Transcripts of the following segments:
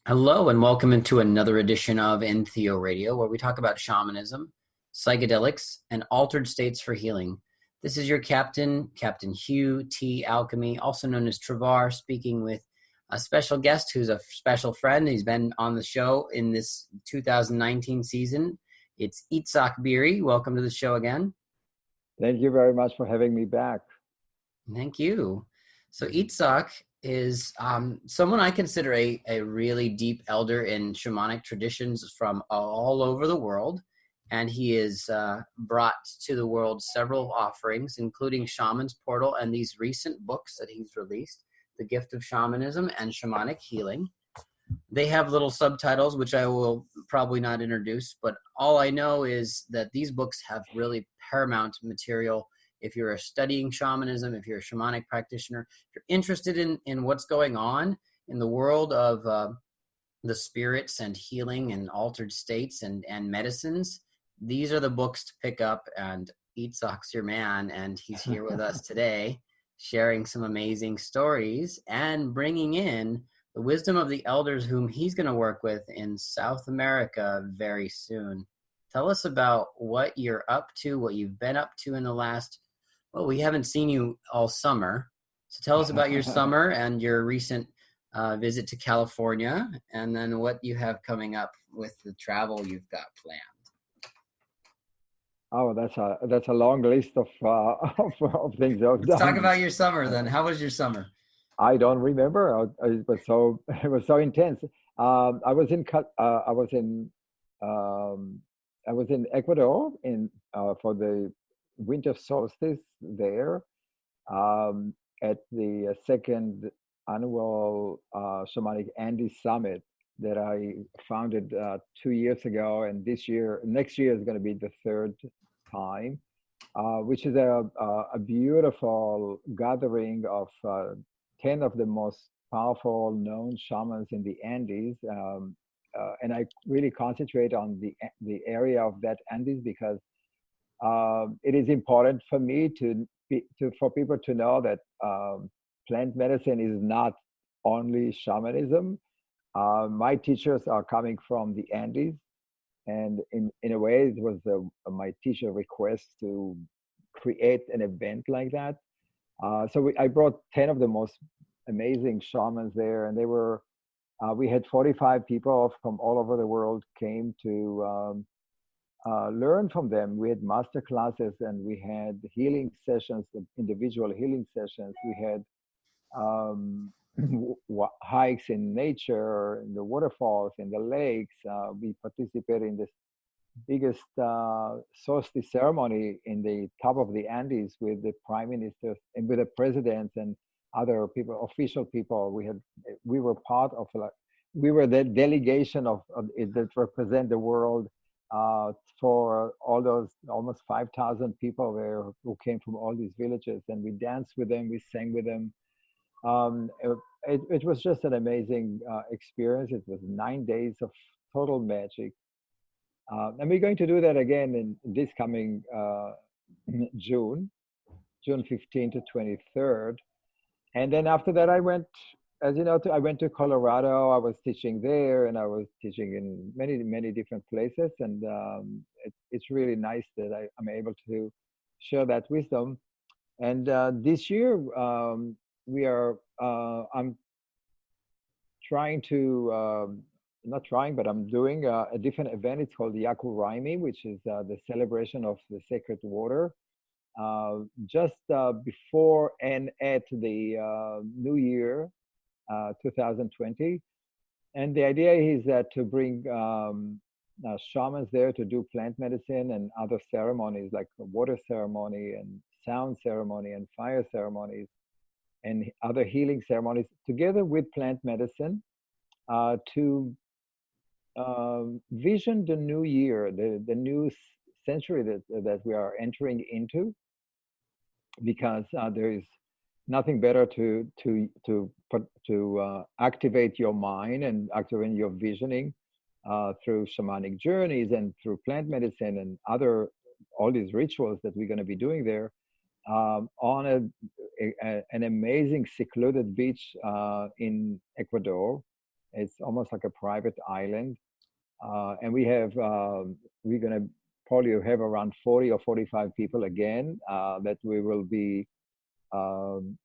Hello and welcome into another edition of EntheoRadio, where we talk about shamanism, psychedelics, and altered states for healing. This is your captain, Captain Hugh T Alkemi, also known as Travar, speaking with a special guest who's a special friend. He's been on the show in this 2019 season. It's Itzhak Beery. Welcome to the show again. Thank you very much for having me back. Thank you. So Itzhak is someone I consider a really deep elder in shamanic traditions from all over the world. And he has brought to the world several offerings, including Shaman's Portal and these recent books that he's released, The Gift of Shamanism and Shamanic Healing. They have little subtitles, which I will probably not introduce, but all I know is that these books have really paramount material. If you're studying shamanism, if you're a shamanic practitioner, if you're interested in what's going on in the world of the spirits and healing and altered states and medicines, these are the books to pick up. And Itzhak's your man, and he's here with us today, sharing some amazing stories and bringing in the wisdom of the elders whom he's going to work with in South America very soon. Tell us about what you're up to, what you've been up to in the last. Well, we haven't seen you all summer. So tell us about your summer and your recent visit to California, and then what you have coming up with the travel you've got planned. Oh, that's a long list of things I've Let's done. talk about your summer then. How was your summer? I don't remember. It was so intense. I was in Ecuador for the winter solstice there, at the second annual Shamanic Andes Summit that I founded 2 years ago, and next year is going to be the third time, which is a beautiful gathering of 10 of the most powerful known shamans in the Andes, and I really concentrate on the area of that Andes because it is important for me for people to know that plant medicine is not only shamanism. My teachers are coming from the Andes, and in a way, it was my teacher request to create an event like that. So I brought 10 of the most amazing shamans there, and we had 45 people from all over the world came to learn from them. We had master classes, and we had healing sessions, individual healing sessions. We had hikes in nature, in the waterfalls, in the lakes. We participated in this biggest solstice ceremony in the top of the Andes with the prime ministers and with the presidents and other people, official people. We were part of, we were the delegation of it that represent the world for all those almost 5,000 people there who came from all these villages, and we danced with them, we sang with them. It was just an amazing experience. It was 9 days of total magic. And we're going to do that again in this coming June 15th to 23rd. And then after that, I went, as you know, I went to Colorado. I was teaching there, and I was teaching in many, many different places. And it's really nice that I'm able to share that wisdom. And this year, I'm trying to, not trying, but I'm doing a different event. It's called the Yaku, which is the celebration of the sacred water, just before and at the New Year, 2020. And the idea is that to bring shamans there to do plant medicine and other ceremonies like the water ceremony and sound ceremony and fire ceremonies and other healing ceremonies together with plant medicine to vision the new year, the new century that we are entering into, because there is nothing better to activate your mind and activate your visioning through shamanic journeys and through plant medicine and all these rituals that we're going to be doing there on an amazing secluded beach in Ecuador. It's almost like a private island. And we're going to probably have around 40 or 45 people again that we will be um,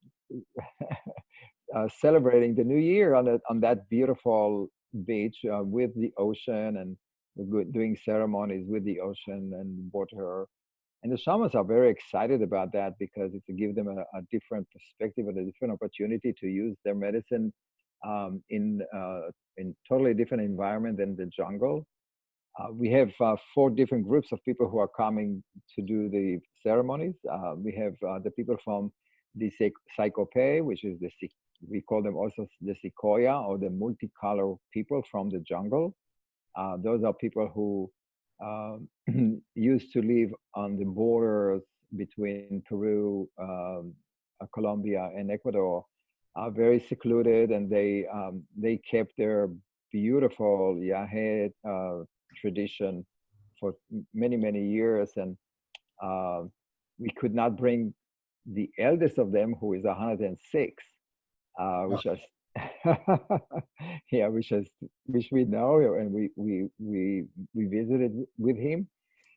celebrating the new year on that beautiful beach with the ocean, and doing ceremonies with the ocean and water. And the shamans are very excited about that because it gives them a different perspective and a different opportunity to use their medicine in totally different environment than the jungle. We have 4 different groups of people who are coming to do the ceremonies. We have the people from the Psychope, which is we call them also the Sequoia, or the multicolor people from the jungle. Those are people who used to live on the borders between Peru, Colombia, and Ecuador, are very secluded, and they kept their beautiful Yaje tradition for many years. And we could not bring the eldest of them, who is 106, which is yeah, which we know, and we visited with him.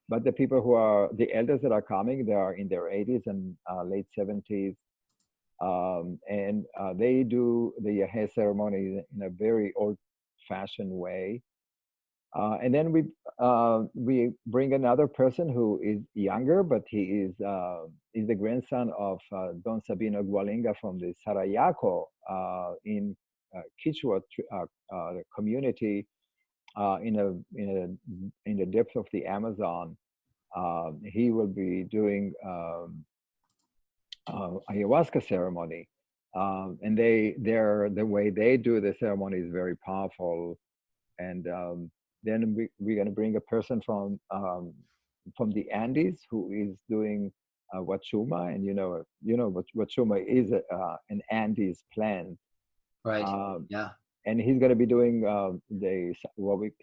But the people who are the elders that are coming, they are in their 80s and late 70s, and they do the Yahe ceremony in a very old-fashioned way. And then we bring another person who is younger, but he is the grandson of Don Sabino Gualinga from the Sarayaco in Quichua community in the depth of the Amazon. He will be doing ayahuasca ceremony, and the way they do the ceremony is very powerful. And then we're going to bring a person from the Andes who is doing Huachuma, and you know what Huachuma is, an Andes plant. Right. Yeah. And he's going to be doing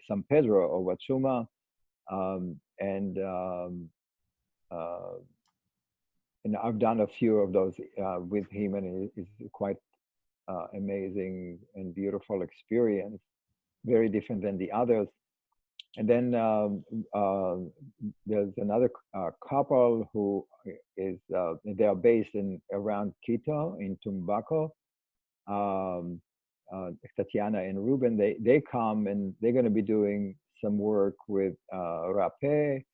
San Pedro or Huachuma, and I've done a few of those with him, and it's quite amazing and beautiful experience, very different than the others. And then there's another couple who is they are based around Quito in Tumbaco. Tatiana and Ruben, they come, and they're going to be doing some work with rapé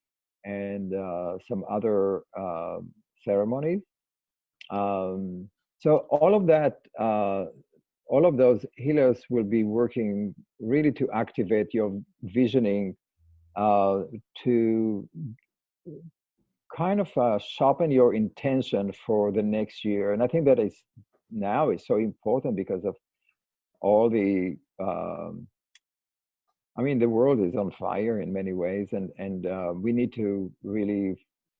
and some other ceremonies. So all of that, all of those healers will be working really to activate your visioning, to kind of sharpen your intention for the next year. And I think that now is so important because of all the the world is on fire in many ways, and we need to really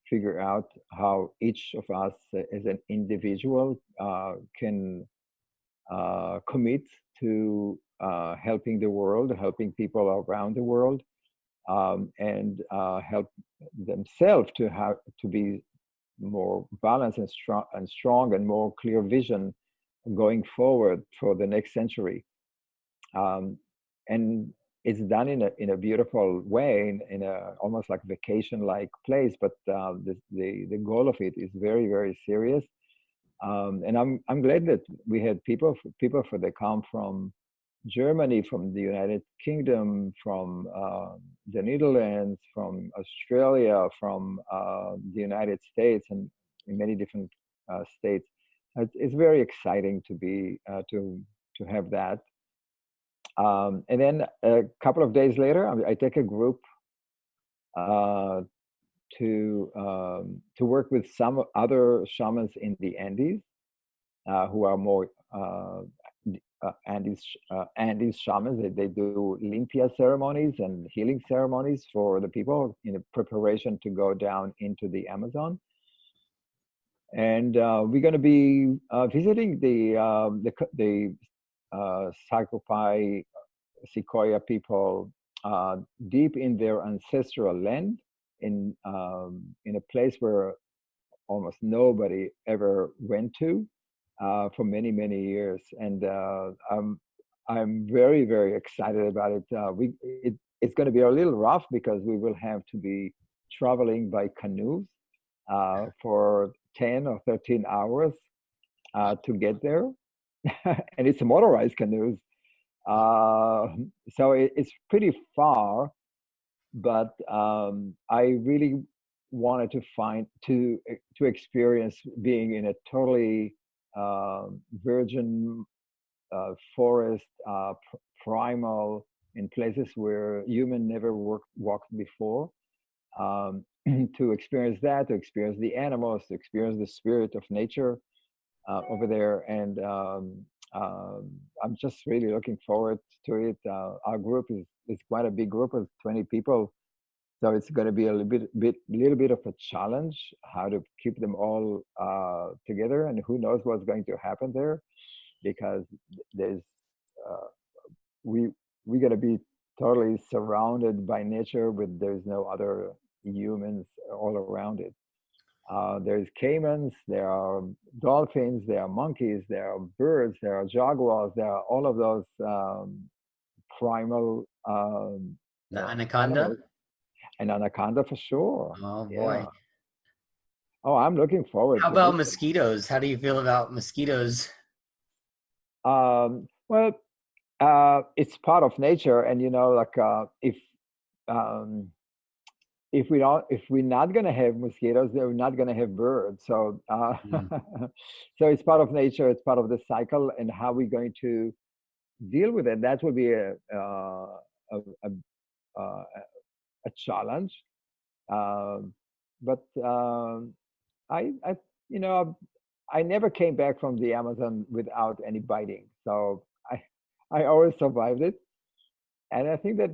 figure out how each of us as an individual can commit to helping the world, helping people around the world, and help themselves to be more balanced and strong and more clear vision going forward for the next century. And it's done in a beautiful way, in a almost like vacation-like place, but the goal of it is very, very serious. And I'm glad that we had people they come from Germany, from the United Kingdom, from the Netherlands, from Australia, from the United States, and in many different states. It's very exciting to be to have that. And then a couple of days later, I take a group to work with some other shamans in the Andes who are more Andes shamans. They do Limpia ceremonies and healing ceremonies for the people in preparation to go down into the Amazon. And we're going to be visiting the Sacopai Sequoia people deep in their ancestral land, in a place where almost nobody ever went to for many years. And I'm very, very excited about it. It's going to be a little rough because we will have to be traveling by canoes for 10 or 13 hours to get there. And it's motorized canoes. So it's pretty far, but I really wanted to experience being in a totally virgin forest, primal, in places where human never walked before. To experience that, to experience the animals, to experience the spirit of nature over there, and I'm just really looking forward to it. Our group is quite a big group of 20 people, so it's going to be a little bit of a challenge how to keep them all together, and who knows what's going to happen there, because there's we're going to be totally surrounded by nature, but there's no other humans all around it. There's caimans, there are dolphins, there are monkeys, there are birds, there are jaguars, there are all of those primal The anaconda? animals. An anaconda for sure. Oh boy. Yeah. Oh, I'm looking forward How to about this. mosquitoes? How do you feel about mosquitoes? Well, it's part of nature, and like if we're not going to have mosquitoes, then we're not going to have birds. So Mm. so it's part of nature, it's part of the cycle, and how we're going to deal with it, that will be a challenge. But I I never came back from the Amazon without any biting, so I always survived it. And I think that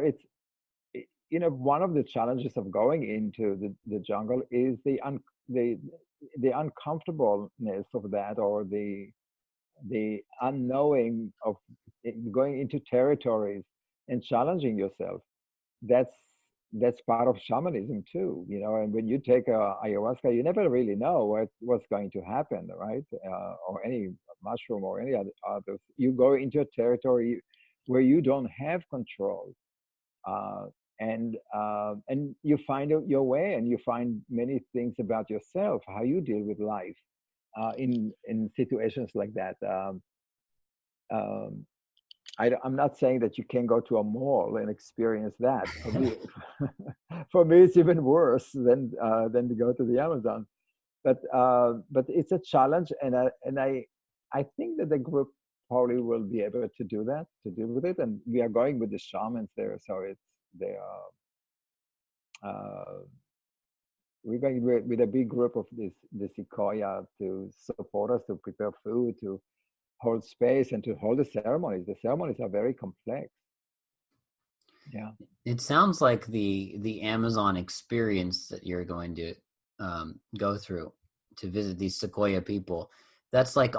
it's one of the challenges of going into the jungle is the the uncomfortableness of that, or the unknowing of going into territories and challenging yourself. That's that's part of shamanism too, and when you take ayahuasca, you never really know what's going to happen, right? Or any mushroom or any others, you go into a territory where you don't have control, uh, and you find out your way, and you find many things about yourself, how you deal with life in situations like that. Um, I'm not saying that you can go to a mall and experience that. For me, for me, it's even worse than to go to the Amazon. But it's a challenge, and I think that the group probably will be able to do that, to deal with it. And we are going with the shamans there, so they are. We're going with a big group of the Sequoia to support us, to prepare food, to hold space, and to hold the ceremonies. The ceremonies are very complex. Yeah. It sounds like the Amazon experience that you're going to go through to visit these Sequoia people. That's like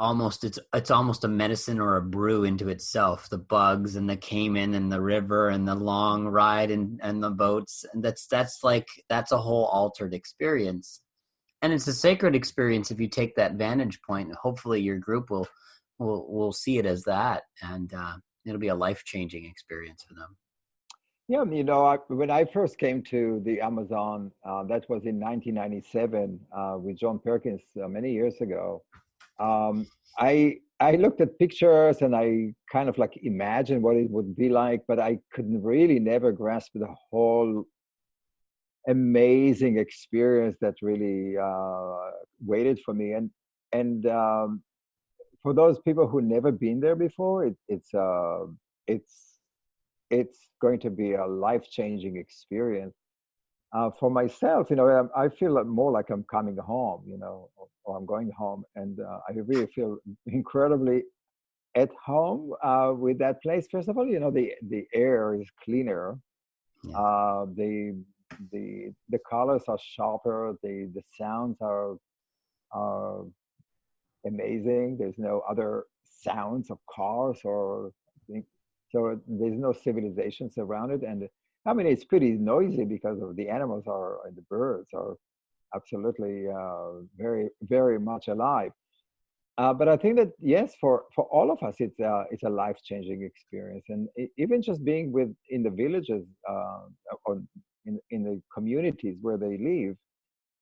it's almost a medicine or a brew into itself. The bugs and the caiman and the river and the long ride and the boats, and that's a whole altered experience. And it's a sacred experience if you take that vantage point. Hopefully your group will see it as that, and it'll be a life-changing experience for them. Yeah, when I first came to the Amazon, that was in 1997 with John Perkins many years ago. I looked at pictures and I kind of like imagined what it would be like, but I couldn't really never grasp the whole amazing experience that really waited for me. And for those people who never been there before, it's going to be a life-changing experience. For myself, I feel more like I'm coming home, or I'm going home, and I really feel incredibly at home with that place. First of all, the air is cleaner, Yeah. the colors are sharper, the sounds are amazing. There's no other sounds of cars or things. So there's no civilizations around it. And I mean, it's pretty noisy because of the animals and the birds are absolutely very, very much alive. But I think that yes, for all of us, it's a life-changing experience, and even just being in the villages or in the communities where they live,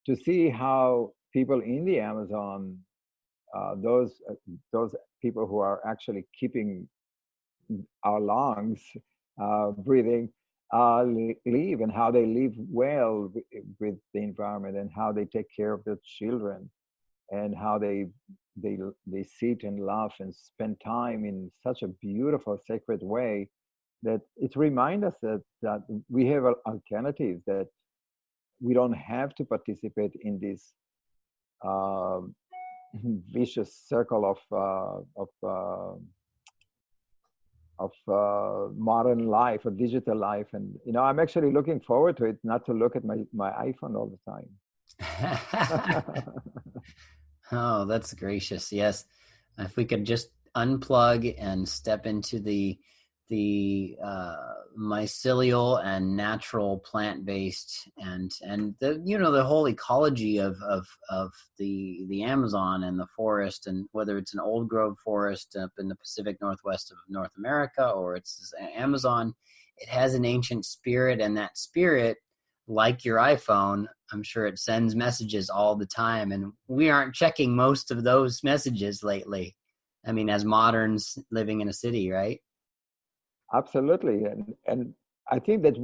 to see how people in the Amazon, those people who are actually keeping our lungs breathing, live, and how they live well with the environment, and how they take care of their children, and how they sit and laugh and spend time in such a beautiful sacred way, that it reminds us that we have alternatives, that we don't have to participate in this uh, vicious circle of modern life or digital life. And I'm actually looking forward to it, not to look at my iPhone all the time. Oh, that's gracious. Yes. If we could just unplug and step into the mycelial and natural plant-based and the whole ecology of the Amazon and the forest, and whether it's an old growth forest up in the Pacific Northwest of North America or it's Amazon, it has an ancient spirit, and that spirit, like your iPhone, I'm sure it sends messages all the time, and we aren't checking most of those messages lately. I mean, as moderns living in a city, right? Absolutely. And I think that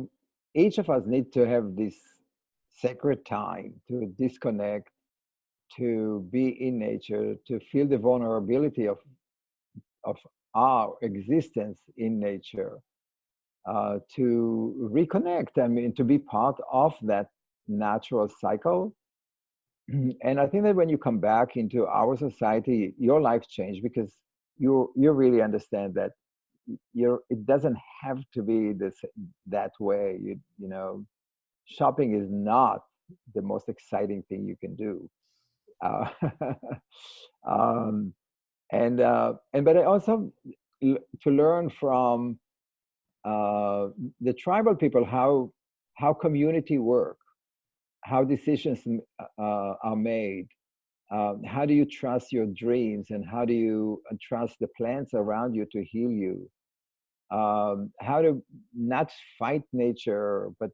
each of us need to have this sacred time to disconnect, to be in nature, to feel the vulnerability of our existence in nature, to reconnect, I mean, to be part of that natural cycle. And I think that when you come back into our society, your life changed, because you really understand that it doesn't have to be that way. Shopping is not the most exciting thing you can do. Uh, um, but I also to learn from the tribal people how community work, how decisions are made. How do you trust your dreams, and how do you trust the plants around you to heal you? How to not fight nature, but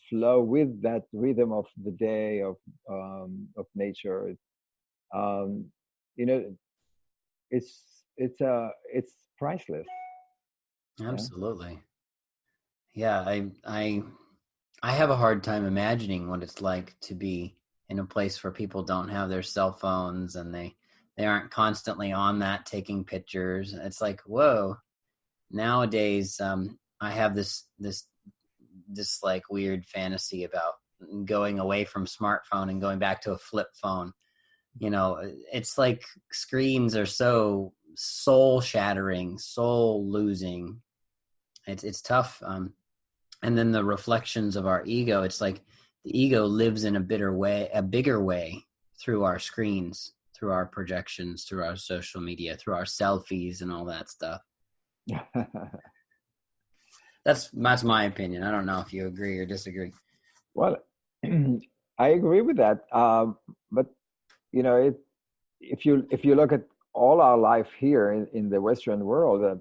flow with that rhythm of the day of nature. Um, you know, it's priceless. Yeah. Absolutely. Yeah, I have a hard time imagining what it's like to be in a place where people don't have their cell phones, and they aren't constantly on that taking pictures. It's like, whoa. Nowadays, I have this like weird fantasy about going away from smartphone and going back to a flip phone. It's like screens are so soul shattering, soul losing. It's tough. And then the reflections of our ego, it's like the ego lives in a bigger way through our screens, through our projections, through our social media, through our selfies and all that stuff. That's my opinion. I don't know if you agree or disagree. Well, I agree with that. But if you look at all our life here in the Western world,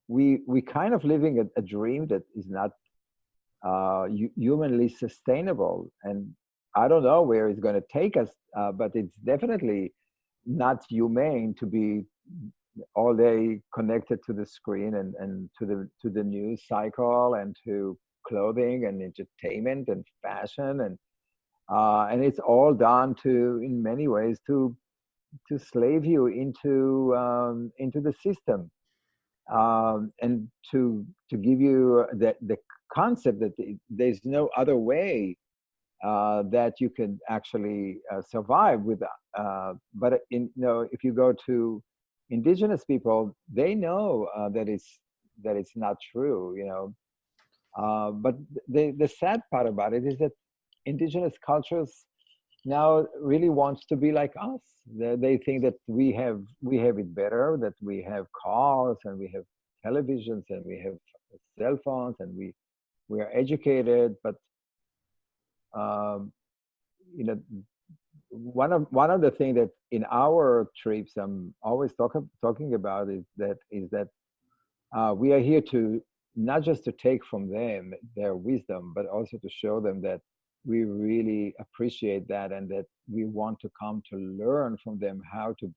we kind of living a dream that is not humanly sustainable, and I don't know where it's going to take us, but it's definitely not humane to be all day connected to the screen and to the news cycle, and to clothing and entertainment and fashion, and it's all done in many ways to slave you into the system, and to give you the concept that there's no other way that you can actually survive with. But if you go to indigenous people, they know that it's not true. But the sad part about it is that indigenous cultures now really wants to be like us. They think that we have it better, that we have cars and we have televisions and we have cell phones and we are educated, but um, you know one of the things that in our trips I'm always talking about is that we are here to not just to take from them their wisdom, but also to show them that we really appreciate that, and that we want to come to learn from them how to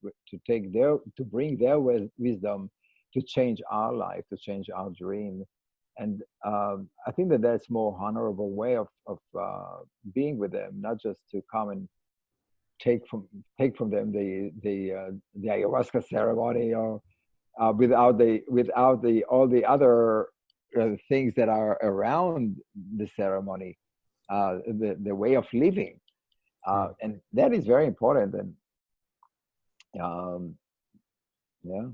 bring their wisdom to change our life, to change our dream. And I think that that's more honorable way of being with them, not just to come and take from them the ayahuasca ceremony, or without the all the other things that are around the ceremony, the way of living, and that is very important. And yeah.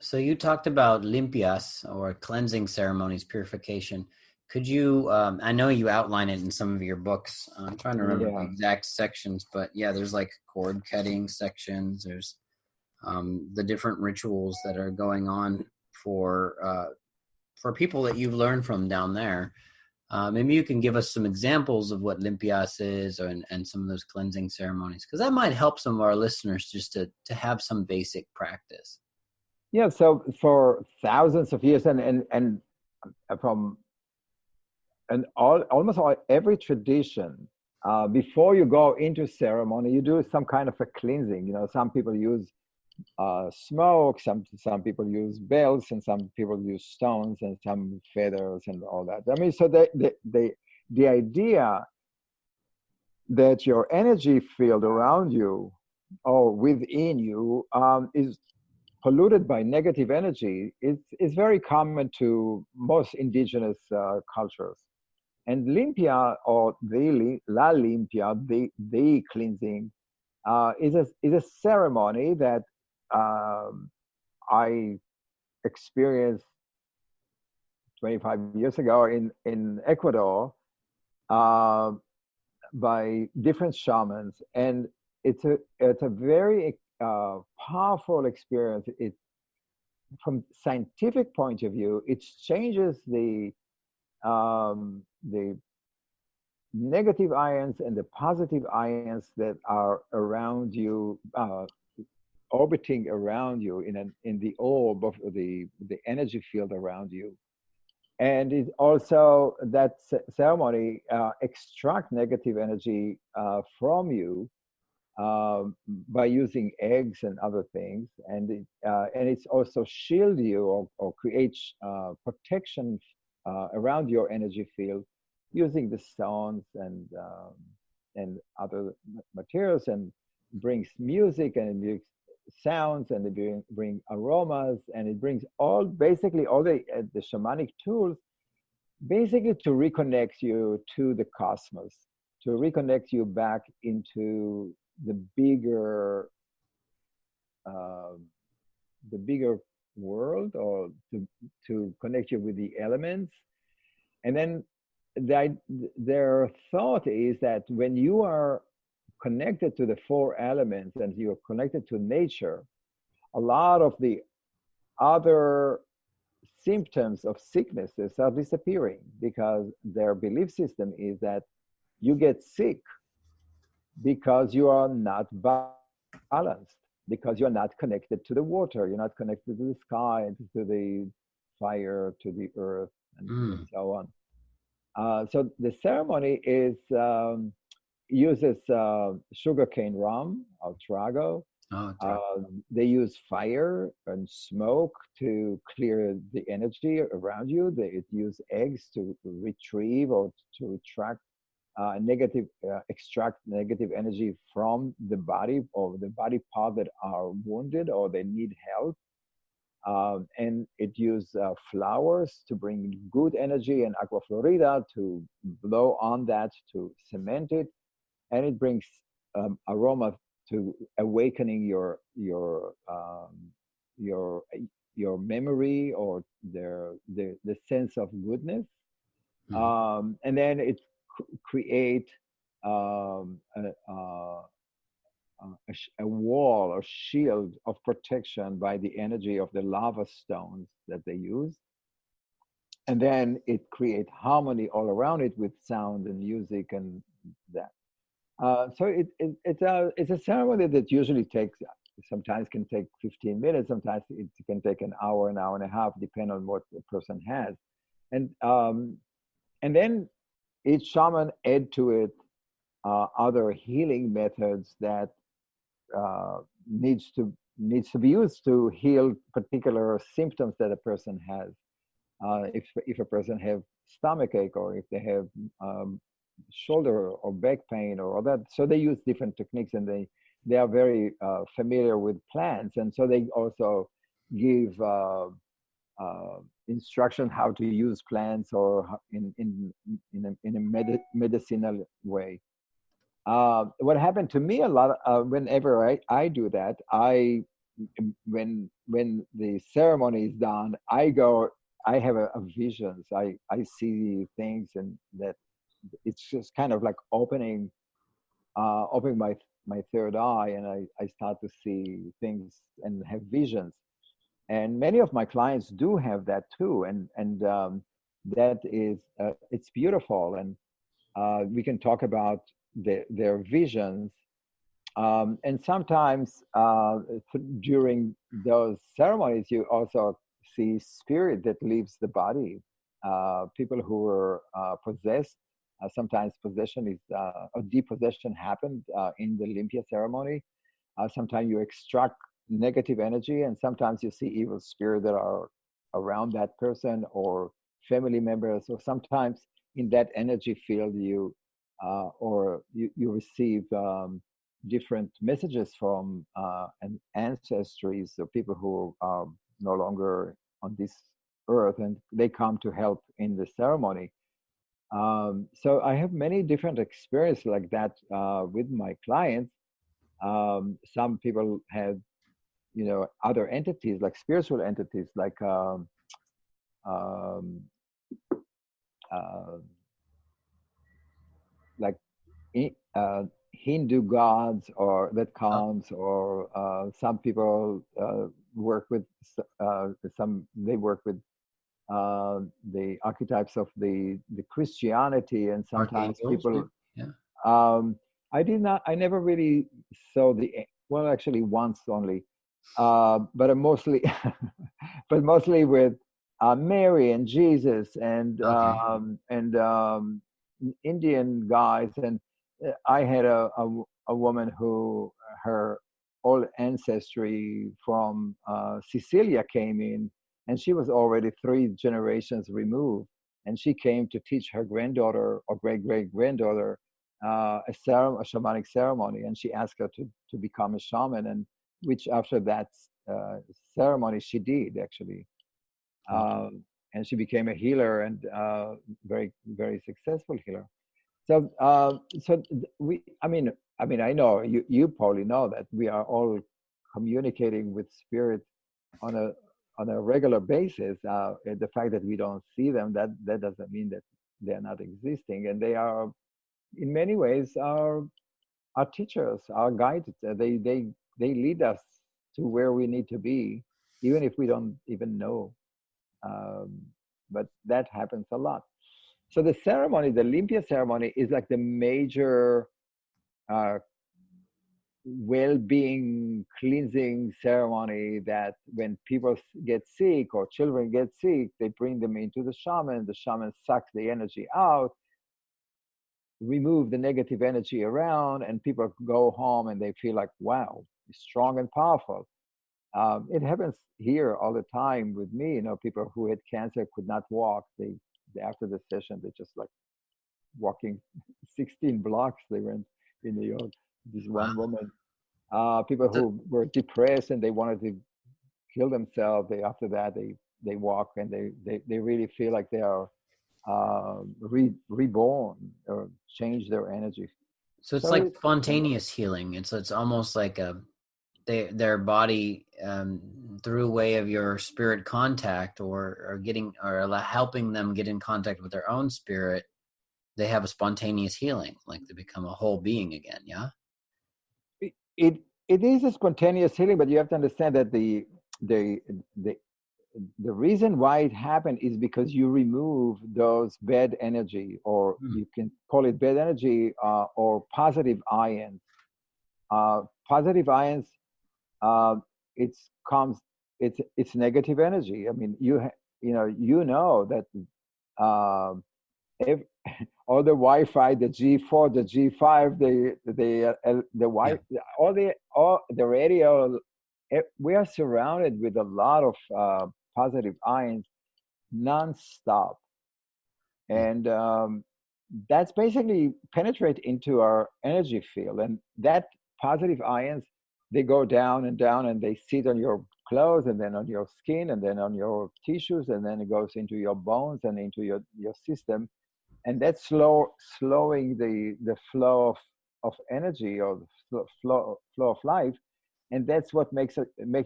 So you talked about limpias, or cleansing ceremonies, purification. Could you, I know you outline it in some of your books. I'm trying to remember the exact sections, but yeah, there's like cord cutting sections. There's the different rituals that are going on for people that you've learned from down there. Maybe you can give us some examples of what limpias is, and some of those cleansing ceremonies, because that might help some of our listeners just to have some basic practice. Yeah, so for thousands of years, and from almost every tradition, before you go into ceremony, you do some kind of a cleansing. You know, some people use smoke, some people use bells, and some people use stones, and some feathers, and all that. I mean, so the idea that your energy field around you or within you is polluted by negative energy is very common to most indigenous cultures. And limpia, or la limpia, the cleansing, is a ceremony that I experienced 25 years ago in Ecuador by different shamans, and it's a very powerful experience. It, from scientific point of view, it changes the negative ions and the positive ions that are around you, orbiting around you in the orb of the energy field around you. And it also, that ceremony extract negative energy from you by using eggs and other things, and it's also shield you, or creates protection around your energy field, using the stones and other materials, and brings music, and it brings sounds, and it bring aromas, and it brings basically all the shamanic tools, basically to reconnect you to the cosmos, to reconnect you back into the bigger world, or to connect you with the elements. And then their thought is that when you are connected to the four elements, and you're connected to nature, a lot of the other symptoms of sicknesses are disappearing, because their belief system is that you get sick because you are not balanced, because you're not connected to the water, you're not connected to the sky, and to the fire, to the earth, and so on. So the ceremony uses sugarcane rum, or trago. They use fire and smoke to clear the energy around you. They use eggs to retrieve, or to extract negative energy from the body, or the body part that are wounded, or they need help. And it uses flowers to bring good energy, and aqua florida to blow on that, to cement it. And it brings aroma to awakening your memory, or the sense of goodness. And then it create a wall or shield of protection by the energy of the lava stones that they use. And then it creates harmony all around it, with sound and music and that. It's a ceremony that usually takes, sometimes can take 15 minutes, sometimes it can take an hour and a half, depending on what the person has. And then each shaman add to it other healing methods that uh, needs to be used to heal particular symptoms that a person has. If a person have stomach ache, or if they have shoulder or back pain or all that, so they use different techniques, and they are very familiar with plants, and so they also give instruction how to use plants, or in a medicinal way. What happened to me a lot, whenever I do that, when the ceremony is done, I have a visions. I see things, and that it's just kind of like opening my third eye, and I start to see things and have visions. And many of my clients do have that too, and that is it's beautiful. And we can talk about their visions. And sometimes during those ceremonies, you also see spirit that leaves the body. People who were possessed, sometimes possession is, a depossession happened in the Limpia ceremony. Sometimes you extract negative energy, and sometimes you see evil spirits that are around that person, or family members, or sometimes in that energy field you receive different messages from ancestries, or people who are no longer on this earth, and they come to help in the ceremony. So I have many different experiences like that with my clients. Some people have, other entities, like spiritual entities, like um, uh, like Hindu gods, or that Oh, comes, or some people work with they work with the archetypes of the Christianity, and sometimes archangels, maybe? people. Yeah. um, I never really saw well, actually once only, but mostly but mostly with Mary and Jesus, Okay. and Indian guys. And I had a woman who, her old ancestry from Sicilia came in, and she was already 3 generations removed, and she came to teach her granddaughter or great granddaughter a shamanic ceremony, and she asked her to become a shaman, and which after that ceremony she did actually. Wow. And she became a healer, and very, very successful healer. So I know you probably know that we are all communicating with spirit on a regular basis. And the fact that we don't see them, that doesn't mean that they're not existing, and they are in many ways our teachers, our guides. They lead us to where we need to be, even if we don't even know. Um, but that happens a lot. So the ceremony, the Limpia ceremony, is like the major uh, well-being cleansing ceremony, that when people get sick or children get sick, they bring them into the shaman. The shaman sucks the energy out, remove the negative energy around, and people go home and they feel like, wow, strong and powerful. It happens here all the time with me. People who had cancer could not walk. After the session, they just like walking 16 blocks. They went in New York. This one Wow. woman. People So, who were depressed and they wanted to kill themselves. After that they walk, and they really feel like they are reborn, or change their energy. so it's So like it's spontaneous healing. It's almost like their body, through way of your spirit contact, or getting, or helping them get in contact with their own spirit. They have a spontaneous healing, like they become a whole being again. Yeah. it is a spontaneous healing, but you have to understand that the the reason why it happened is because you remove those bad energy, or you can call it bad energy, or positive ions. Positive ions, it's comes, it's negative energy. I mean, you know that if, all the Wi-Fi, the G4, the G5, Yeah. all the radio, we are surrounded with a lot of positive ions non-stop, and that's basically penetrate into our energy field, and that positive ions, they go down and down, and they sit on your clothes, and then on your skin, and then on your tissues, and then it goes into your bones and into your system, and that's slowing the flow of energy, or the flow of life, and that's what makes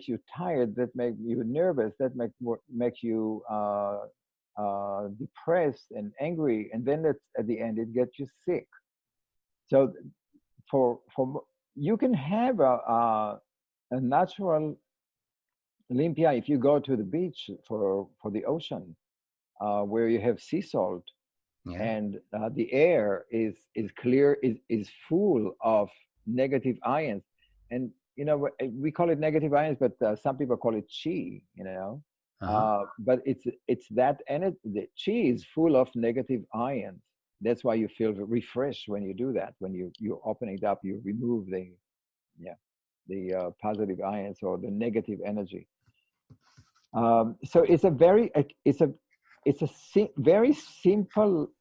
you tired, that make you nervous, that make you depressed and angry, and then at the end it gets you sick. So for you can have a natural Limpia if you go to the beach for the ocean, where you have sea salt, Yeah. and the air is clear, is full of negative ions, and we call it negative ions, but some people call it chi, but it's that energy. The chi is full of negative ions. That's why you feel refreshed when you do that. When you open it up, you remove the positive ions or the negative energy. So it's a very very simple,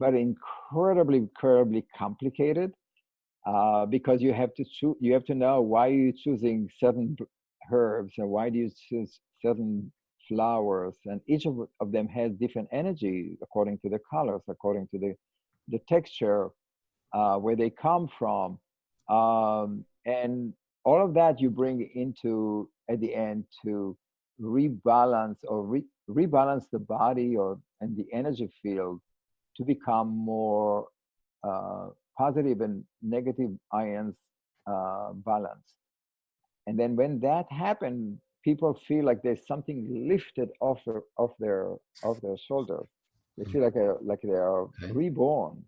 but incredibly complicated, because you have to choose. You have to know why you're choosing certain herbs, and why do you choose certain flowers, and each of them has different energy according to the colors, according to the texture, where they come from, and all of that you bring into at the end to rebalance, or rebalance the body, and the energy field, to become more positive and negative ions balanced. And then when that happens, people feel like there's something lifted off their shoulders. They feel like they are reborn.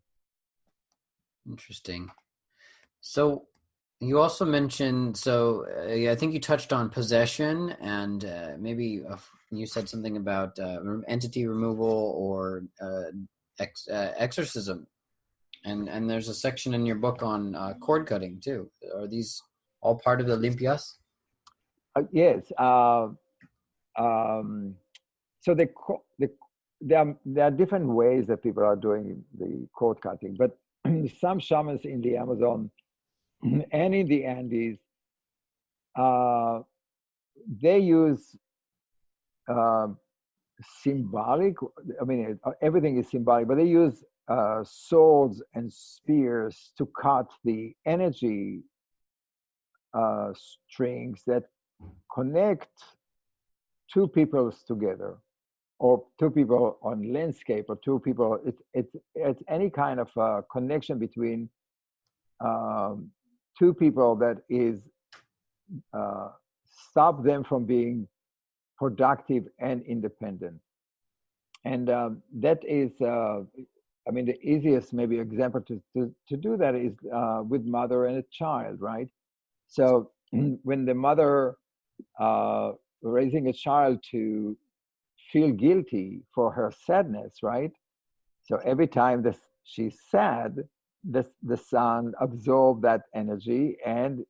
Interesting. So you also mentioned, I think you touched on possession, and maybe you said something about entity removal, or exorcism, and there's a section in your book on cord cutting too. Are these all part of the limpias? Yes. So there are different ways that people are doing the cord cutting, but some shamans in the Amazon and in the Andes, they use symbolic. I mean, everything is symbolic, but they use swords and spears to cut the energy strings that connect two peoples together, or two people on landscape, or two people. It's any kind of connection between two people that is stop them from being productive and independent. And that is, I mean, the easiest maybe example to do that is with mother and a child, right? So when the mother raising a child to feel guilty for her sadness, right? So every time she's sad, the son absorbs that energy and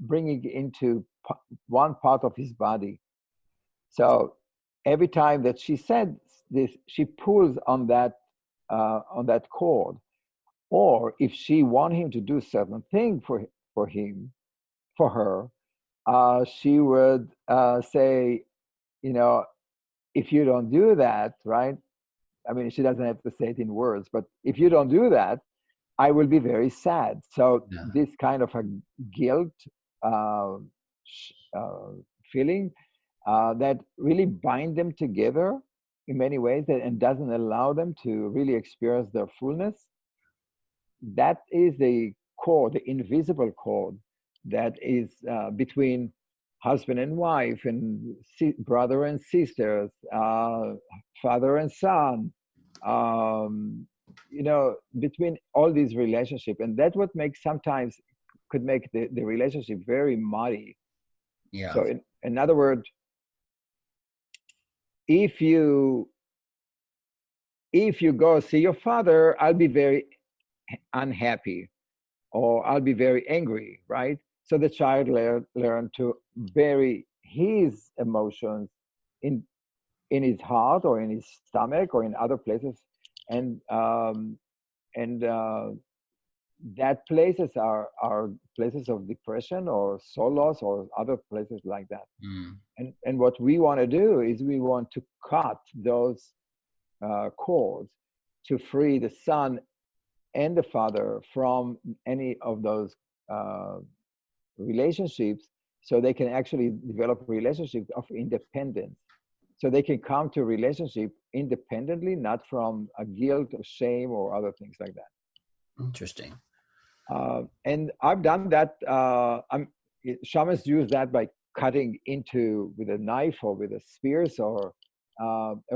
bringing it into one part of his body. So every time that she said this, she pulls on that cord. Or if she want him to do certain thing for her, she would say, if you don't do that, right? I mean, she doesn't have to say it in words, but if you don't do that, I will be very sad. So this kind of a guilt feeling that really bind them together in many ways, and doesn't allow them to really experience their fullness. That is the cord, the invisible cord, that is between husband and wife, and brother and sisters, father and son, between all these relationships. And that's what makes sometimes could make the relationship very muddy. Yeah. So in other words, if you go see your father, I'll be very unhappy, or I'll be very angry, right? So the child learn to bury his emotions in his heart, or in his stomach, or in other places, and that places are places of depression or soul loss or other places like that. Mm. And what we want to do is we want to cut those cords to free the son and the father from any of those relationships, so they can actually develop relationships of independence, so they can come to a relationship independently, not from a guilt or shame or other things like that. Interesting. And I've done that. Shamans use that by cutting into with a knife or with a spears or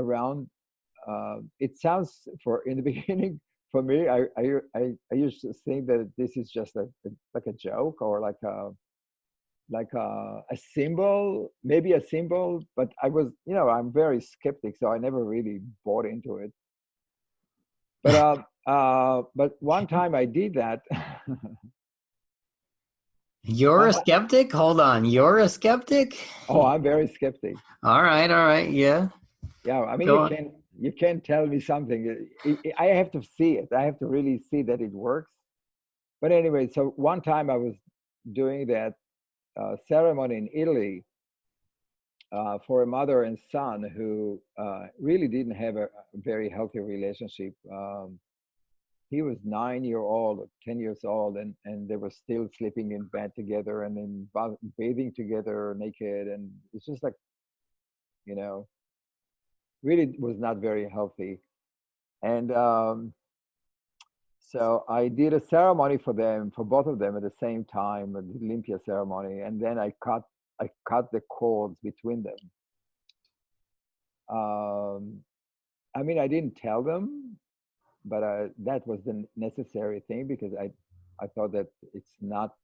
around. It sounds for in the beginning for me. I used to think that this is just like a joke, or like a symbol, maybe a symbol. But I was, I'm very skeptic, so I never really bought into it. But one time I did that. You're a skeptic? Hold on. You're a skeptic? Oh, I'm very skeptic. All right. Yeah. Yeah, I mean, Go you can't tell me something. I have to see it. I have to really see that it works. But anyway, so one time I was doing that ceremony in Italy for a mother and son who really didn't have a very healthy relationship. He was 9-year-old or 10 years old, and they were still sleeping in bed together and then bathing together naked. And it's just like, really was not very healthy. And so I did a ceremony for them, for both of them at the same time, the Limpia ceremony. And then I cut the cords between them. I mean, I didn't tell them, but that was the necessary thing, because I thought that it's not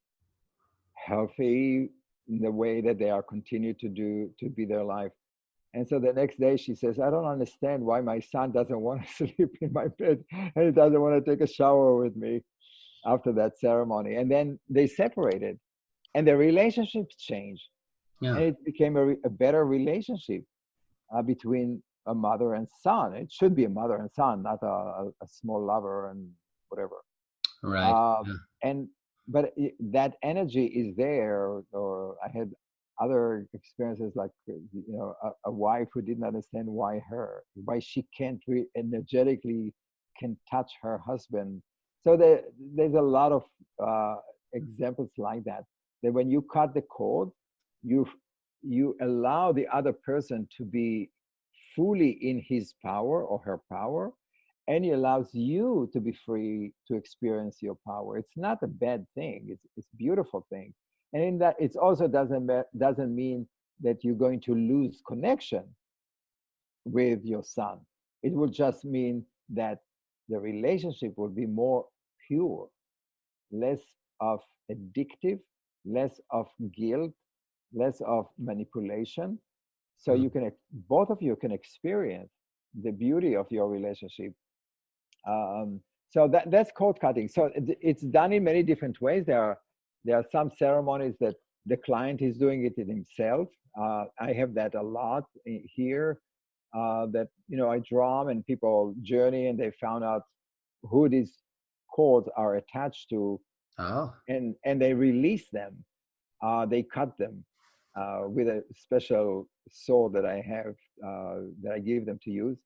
healthy in the way that they are continued to be their life. And so the next day she says, I don't understand why my son doesn't want to sleep in my bed, and he doesn't want to take a shower with me after that ceremony. And then they separated, and their relationships changed. Yeah. And it became a better relationship between a mother and son. It should be a mother and son, not a small lover and whatever. Right. But that energy is there. Or I had other experiences, like a wife who didn't understand why she can't energetically can touch her husband. So there's a lot of examples like that. That when you cut the cord, you allow the other person to be fully in his power or her power, and it allows you to be free to experience your power. It's not a bad thing. It's a beautiful thing. And in that, it also doesn't mean that you're going to lose connection with your son. It will just mean that the relationship will be more pure, less of addictive, less of guilt, less of manipulation. So you can, both of you can experience the beauty of your relationship. So that's cord cutting. So it's done in many different ways. There are some ceremonies that the client is doing it himself. I have that a lot here. That I draw and people journey, and they found out who these cords are attached to, and they release them. They cut them with a special saw that I have that I give them to use,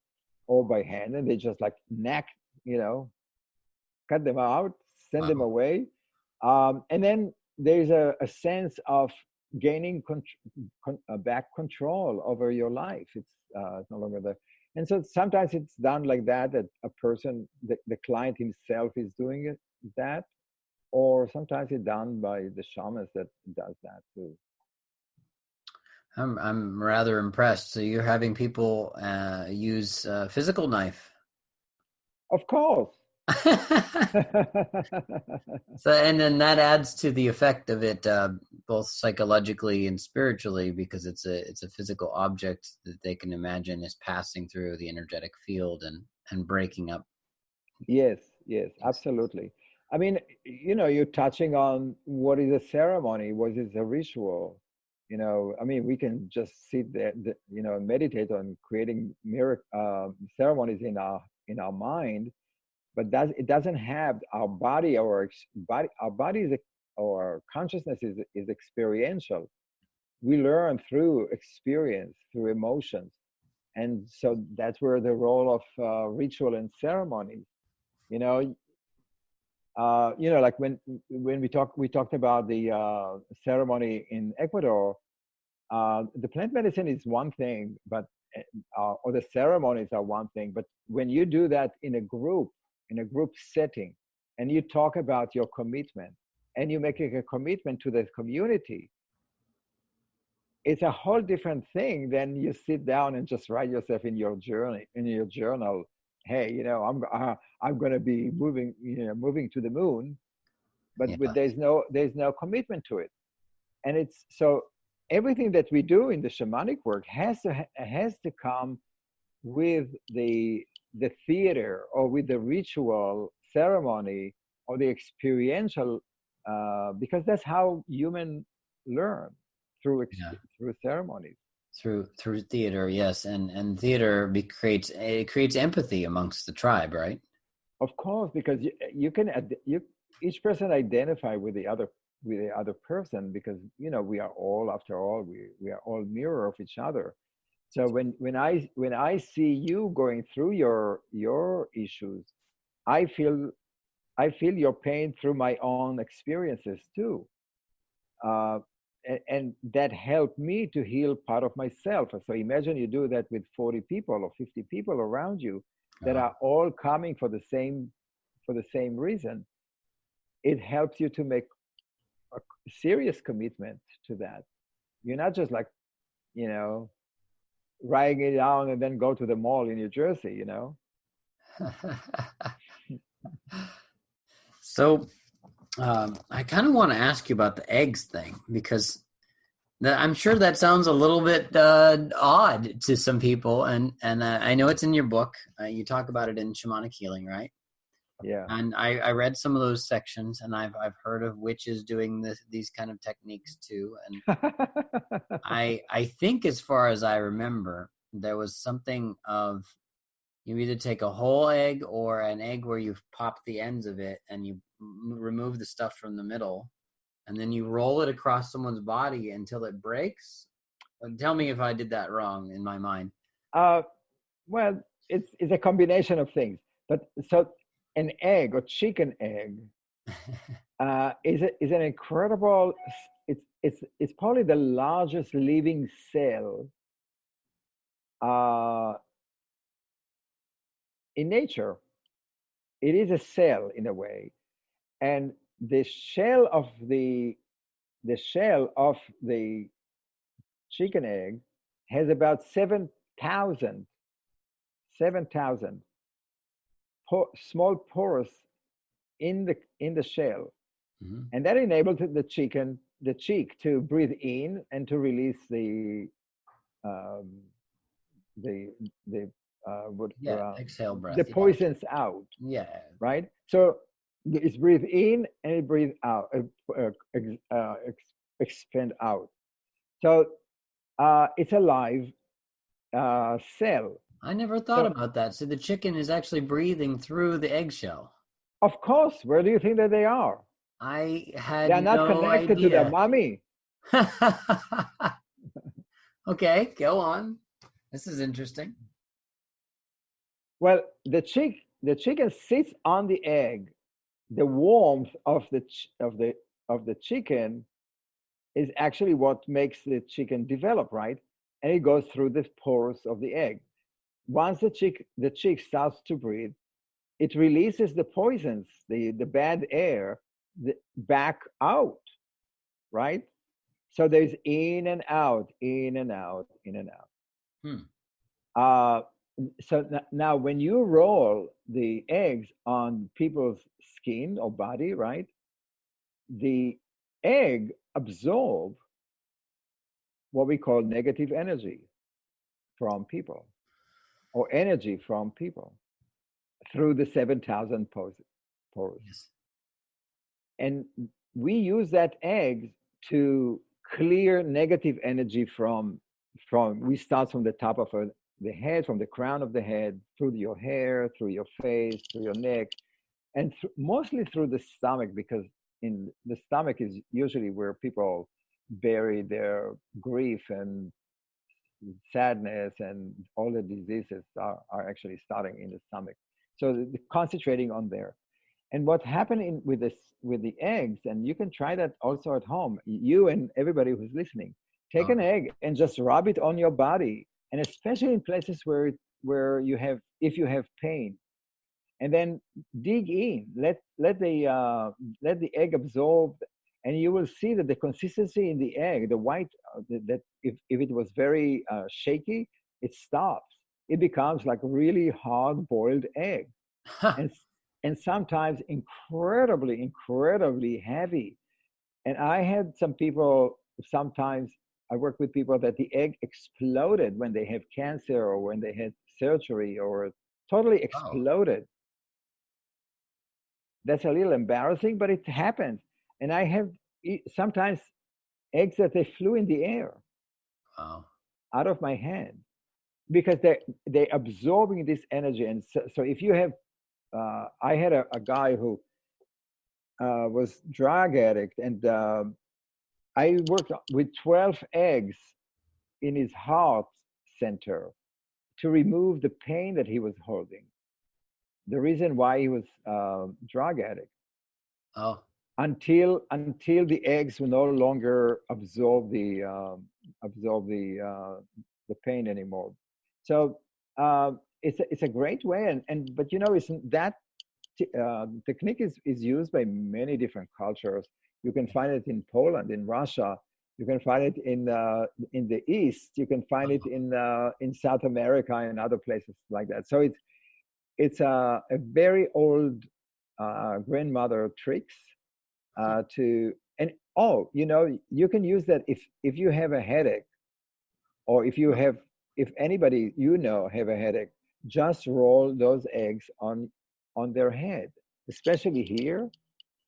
or by hand, and they just like cut them out, send them away. And then there's a sense of gaining back control over your life. It's no longer there. And so sometimes it's done like that a person, the client himself is doing that, or sometimes it's done by the shamans that does that too. I'm rather impressed. So you're having people use physical knife. Of course. So, and then that adds to the effect of it, both psychologically and spiritually, because it's a physical object that they can imagine is passing through the energetic field and breaking up. Yes, yes, absolutely. I mean, you're touching on what is a ceremony, what is a ritual. I mean, we can just sit there, and meditate on creating miracle ceremonies in our mind, but it doesn't have our body. Our body is our consciousness is experiential. We learn through experience, through emotions, and so that's where the role of ritual and ceremonies. You know, like when we talked about the ceremony in Ecuador. The plant medicine is one thing, but or the ceremonies are one thing. But when you do that in a group setting, and you talk about your commitment, and you make a commitment to the community, it's a whole different thing than you sit down and just write yourself in your journal. Hey, I'm going to be moving to the moon, but Yeah. there's no commitment to it. And it's so everything that we do in the shamanic work has to come with the theater, or with the ritual ceremony, or the experiential, because that's how humans learn, through Yeah. through ceremonies. Through theater, yes, and theater creates empathy amongst the tribe, right? Of course, because each person identify with the other person, because we are all, after all, we are all mirror of each other. So when I see you going through your issues, I feel your pain through my own experiences too. uh, and that helped me to heal part of myself. So imagine you do that with 40 people or 50 people around you that Uh, are all coming for the same reason. It helps you to make a serious commitment to that. You're not just like, you know, writing it down and then go to the mall in New Jersey. so I kind of want to ask you about the eggs thing, because I'm sure that sounds a little bit odd to some people, and I know it's in your book. You talk about it in Shamanic Healing, right? Yeah. And I read some of those sections, and I've heard of witches doing these kind of techniques too. And I think, as far as I remember, there was something of, you either take a whole egg or an egg where you pop the ends of it and you remove the stuff from the middle, and then you roll it across someone's body until it breaks. Tell me if I did that wrong in my mind. uh, well, it's a combination of things. But so an egg, or chicken egg, is an incredible. It's probably the largest living cell uh, in nature. It is a cell in a way, and the shell of the chicken egg has about 7,000 small pores in the shell, Mhm. and that enables the cheek to breathe in and to release um, the the what Yeah, exhale breath. the Yeah, poisons out, yeah. right? So it's breathe in and it breathe out, expand out. So it's a live cell. I never thought So about that. So the chicken is actually breathing through the eggshell. of course, where do you think that they are? I They had are not no connected to their idea. mommy. Okay, go on. This is interesting. Well, the chicken sits on the egg. The warmth of the chicken is actually what makes the chicken develop, right? And it goes through the pores of the egg. Once the chick starts to breathe, it releases the poisons, the bad air, back out, right? So there's in and out, in and out, in and out. Hmm. So now when you roll the eggs on people's skin or body, right, the egg absorb what we call negative energy from people, or energy from people, through the 7,000 pores. Yes. And we use that egg to clear negative energy from we start from the top of the head, from the crown of the head, through your hair, through your face, through your neck, and mostly through the stomach, because in the stomach is usually where people bury their grief and sadness, and all the diseases are actually starting in the stomach. So concentrating on there. And what happened with the eggs, and you can try that also at home, you and everybody who's listening, take an egg and just rub it on your body, and especially in places where you have, if you have pain, and then dig in, let the egg absorb, and you will see that the consistency in the egg, the white, that if it was very shaky, it stops. It becomes like a really hard boiled egg. and and sometimes incredibly heavy. And I had some people, sometimes I work with people that the egg exploded when they have cancer or when they had surgery, or totally Oh. exploded. That's a little embarrassing, but it happens. And I have sometimes eggs that they flew in the air Wow. out of my hand, because they're absorbing this energy. And so if you have, I had a guy who was drug addict, and I worked with 12 eggs in his heart center to remove the pain that he was holding. The reason why he was drug addict, Oh. until the eggs will no longer absorb the pain anymore. So it's a great way, and but it's that technique is used by many different cultures. You can find it in Poland, in Russia. You can find it in the East. You can find it in South America and other places like that. So it's a very old grandmother tricks to, and you can use that if you have a headache, or if anybody have a headache, just roll those eggs on their head, especially here,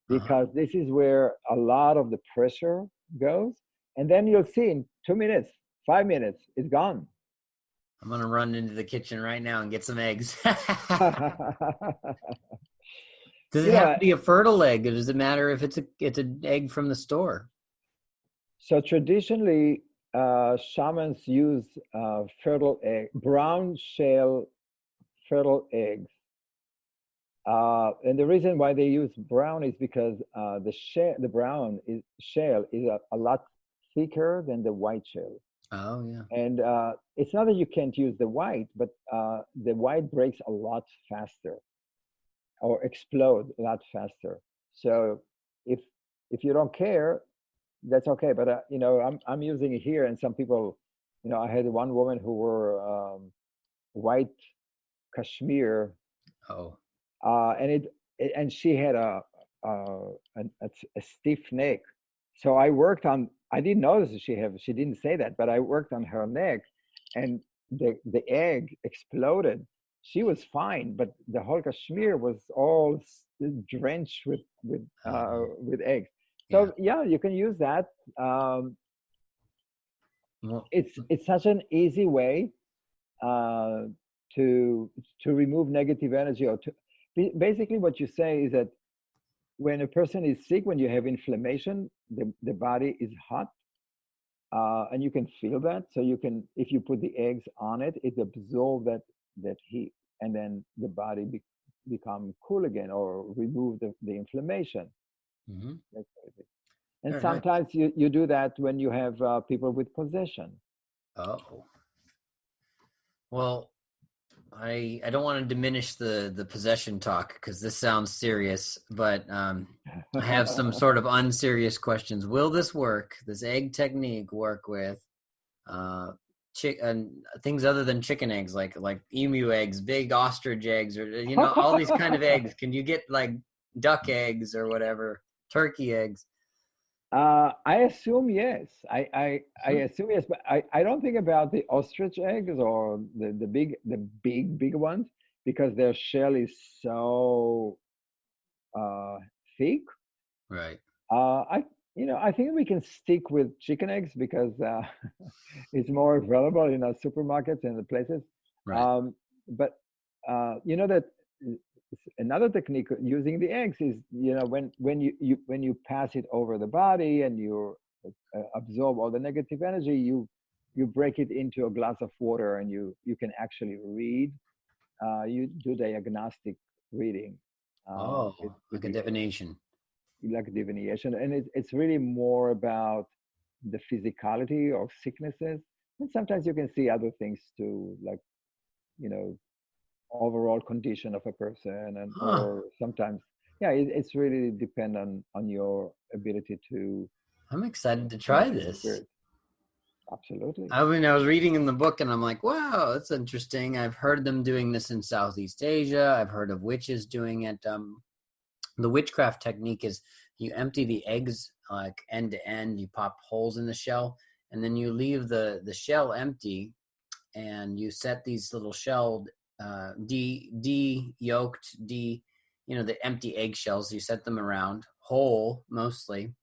because this is where a lot of the pressure goes. And then you'll see in 2 minutes, 5 minutes, it's gone. I'm gonna run into the kitchen right now and get some eggs. Does it have to be a fertile egg, or does it matter if it's an egg from the store? So traditionally, shamans use fertile egg, brown shell fertile eggs. And the reason why they use brown is because the brown shell is a lot thicker than the white shell. Oh yeah. And it's not that you can't use the white, but the white breaks a lot faster, or explode a lot faster. So if you don't care, that's okay. But I'm using it here, and some people, I had one woman who wore white cashmere. Oh. And she had a stiff neck. So I worked on. I didn't notice she didn't say that, but I worked on her neck, and the egg exploded. She was fine, but the whole kashmir was all drenched with eggs. So yeah, you can use that. It's such an easy way to remove negative energy, or to basically what you say is that when a person is sick, when you have inflammation, the body is hot, and you can feel that. So you can, if you put the eggs on it, it absorbs that heat, and then the body become cool again, or remove the inflammation. Mm-hmm. That's crazy. And sometimes you do that when you have people with possession. Oh. Well, I don't want to diminish the possession talk because this sounds serious, but I have some sort of unserious questions. Will this work? This egg technique work with things other than chicken eggs, like emu eggs, big ostrich eggs, or all these kind of eggs? Can you get like duck eggs or whatever, turkey eggs? I assume yes. I assume yes, but I don't think about the ostrich eggs or the big ones because their shell is so thick. Right. I think we can stick with chicken eggs because it's more available in our supermarkets and the places. Right. But that another technique using the eggs is when you pass it over the body and you absorb all the negative energy, you break it into a glass of water and you can actually read. You do diagnostic reading. Oh, like a divination. Like divination, and it's really more about the physicality of sicknesses, and sometimes you can see other things too, like overall condition of a person, and Huh. or sometimes it's really depend on your ability to I'm excited to try connect with this. spirit. Absolutely. I mean, I was reading in the book and I'm like, wow, that's interesting. I've heard them doing this in Southeast Asia. I've heard of witches doing it. The witchcraft technique is you empty the eggs like end to end, you pop holes in the shell, and then you leave the shell empty, and you set these little shelled, yolked, the empty egg shells. You set them around whole mostly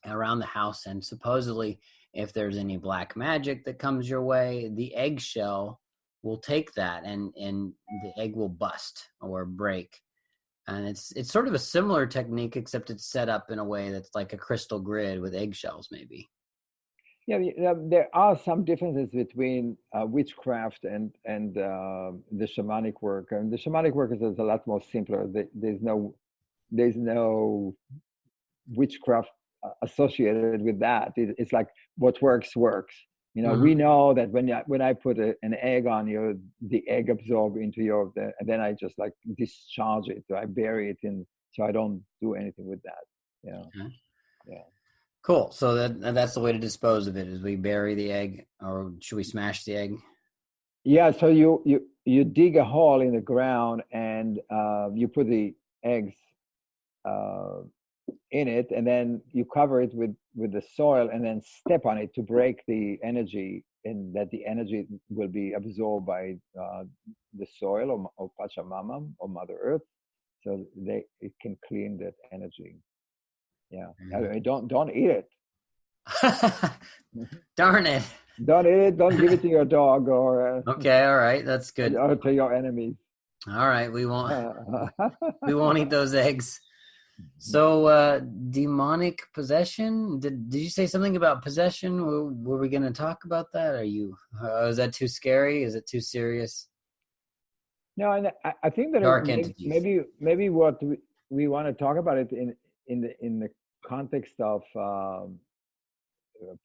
around the house, and supposedly if there's any black magic that comes your way, the eggshell will take that and the egg will bust or break. And it's sort of a similar technique, except it's set up in a way that's like a crystal grid with eggshells, maybe. Yeah, there are some differences between witchcraft and the shamanic work. And the shamanic work is a lot more simpler. There's no witchcraft associated with that. It's like what works works. We know that when I put an egg on you, the egg absorb into and then I just like discharge it. So I bury it in, so I don't do anything with that. Okay. Yeah. Cool. So that's the way to dispose of it, is we bury the egg, or should we smash the egg? Yeah. So you dig a hole in the ground and you put the eggs in it, and then you cover it with the soil and then step on it to break the energy, and that the energy will be absorbed by the soil or Pachamama or Mother Earth, so it can clean that energy. Yeah. I mean, don't eat it. Darn it. Don't eat it. Don't give it to your dog or Okay, all right, that's good. or to your enemies. All right, we won't eat those eggs. So demonic possession, did you say something about possession? Were we going to talk about that? Is that too scary? Is it too serious? No, and I think that Dark entities. maybe what we want to talk about it in the context of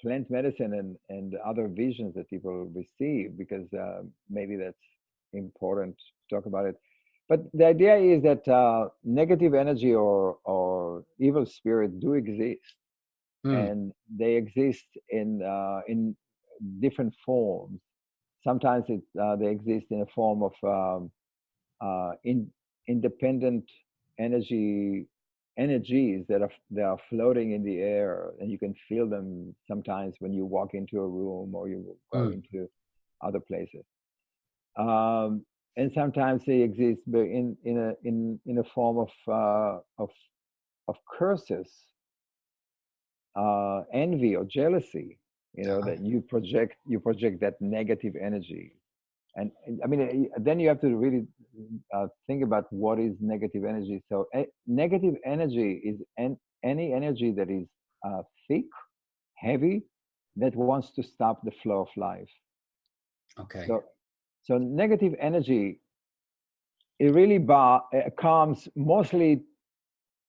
plant medicine and other visions that people receive, because maybe that's important to talk about it. But the idea is that negative energy or evil spirit do exist, and they exist in different forms. Sometimes they exist in a form of independent energies that are floating in the air, and you can feel them sometimes when you walk into a room or you go into other places. And sometimes they exist in a form of curses, envy or jealousy. That you project that negative energy. And I mean, then you have to really think about what is negative energy. So negative energy is any energy that is thick, heavy, that wants to stop the flow of life. Okay. So negative energy, it really comes mostly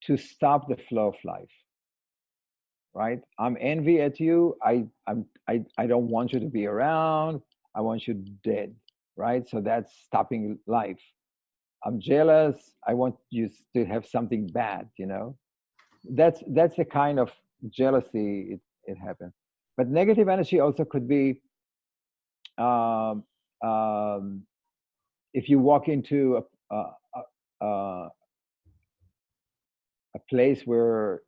to stop the flow of life. Right? I'm envy at you. I don't want you to be around. I want you dead. right? So that's stopping life. I'm jealous. I want you to have something bad, you know. That's the kind of jealousy it happens. But negative energy also could be um, um, if you walk into a, a place where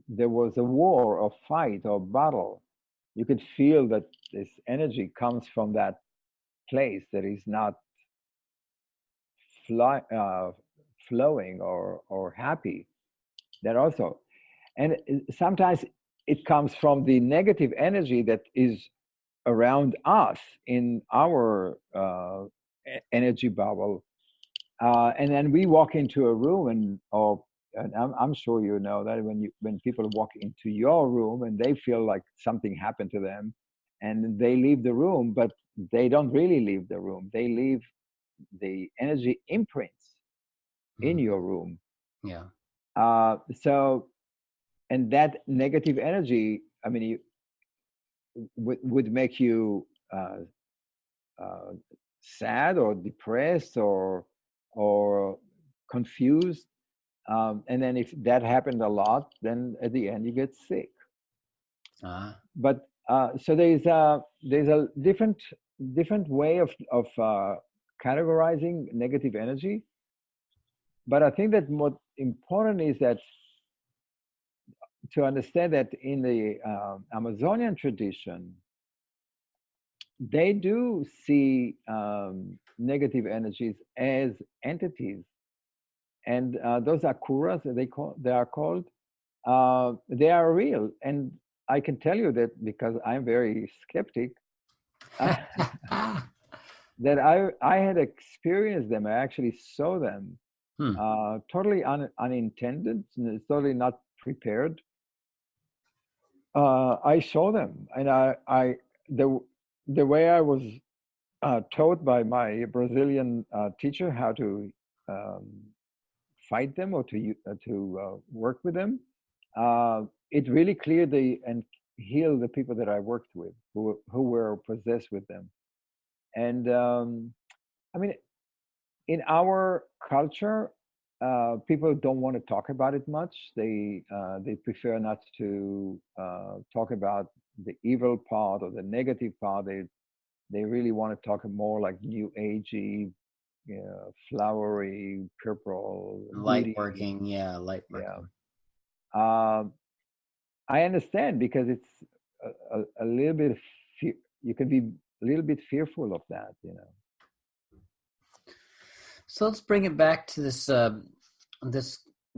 there was a war or fight or battle, you could feel that this energy comes from that place that is not fly, flowing or happy. That also, and sometimes it comes from the negative energy that is around us in our energy bubble, and then we walk into a room and I'm sure you know that when people walk into your room and they feel like something happened to them, and they leave the room, but they don't really leave the room. They leave the energy imprints in Mm. your room. Yeah. So, and that negative energy, I mean, would make you uh, sad or depressed or confused. And then if that happened a lot, then at the end you get sick. But so there's a different way of categorizing negative energy. But I think that what important is that to understand that in the Amazonian tradition, they do see negative energies as entities, and those akuras they are called. They are real, and I can tell you that because I'm very skeptic. That I had experienced them. I actually saw them, totally unintended, totally not prepared. I saw them, and the way I was taught by my Brazilian teacher how to um, fight them or to work with them. It really cleared and healed the people that I worked with who were possessed with them. And I mean, in our culture, people don't want to talk about it much. They prefer not to talk about the evil part or the negative part. They really want to talk more like new agey, flowery, purple, Light goody. working. Yeah. Light Yeah. working. I understand because it's a little bit, you can be a little bit fearful of that, you know. So let's bring it back to this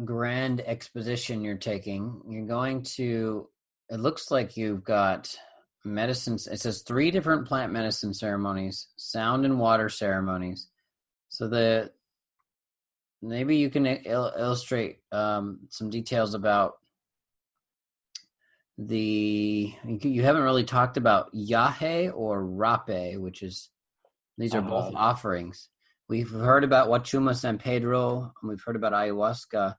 grand exposition you're taking. You're going to. It looks like you've got medicines. It says 3 different plant medicine ceremonies, sound and water ceremonies. So maybe you can illustrate some details about you haven't really talked about Yaje or Rape, which is these are both offerings. We've heard about Huachuma San Pedro, and we've heard about ayahuasca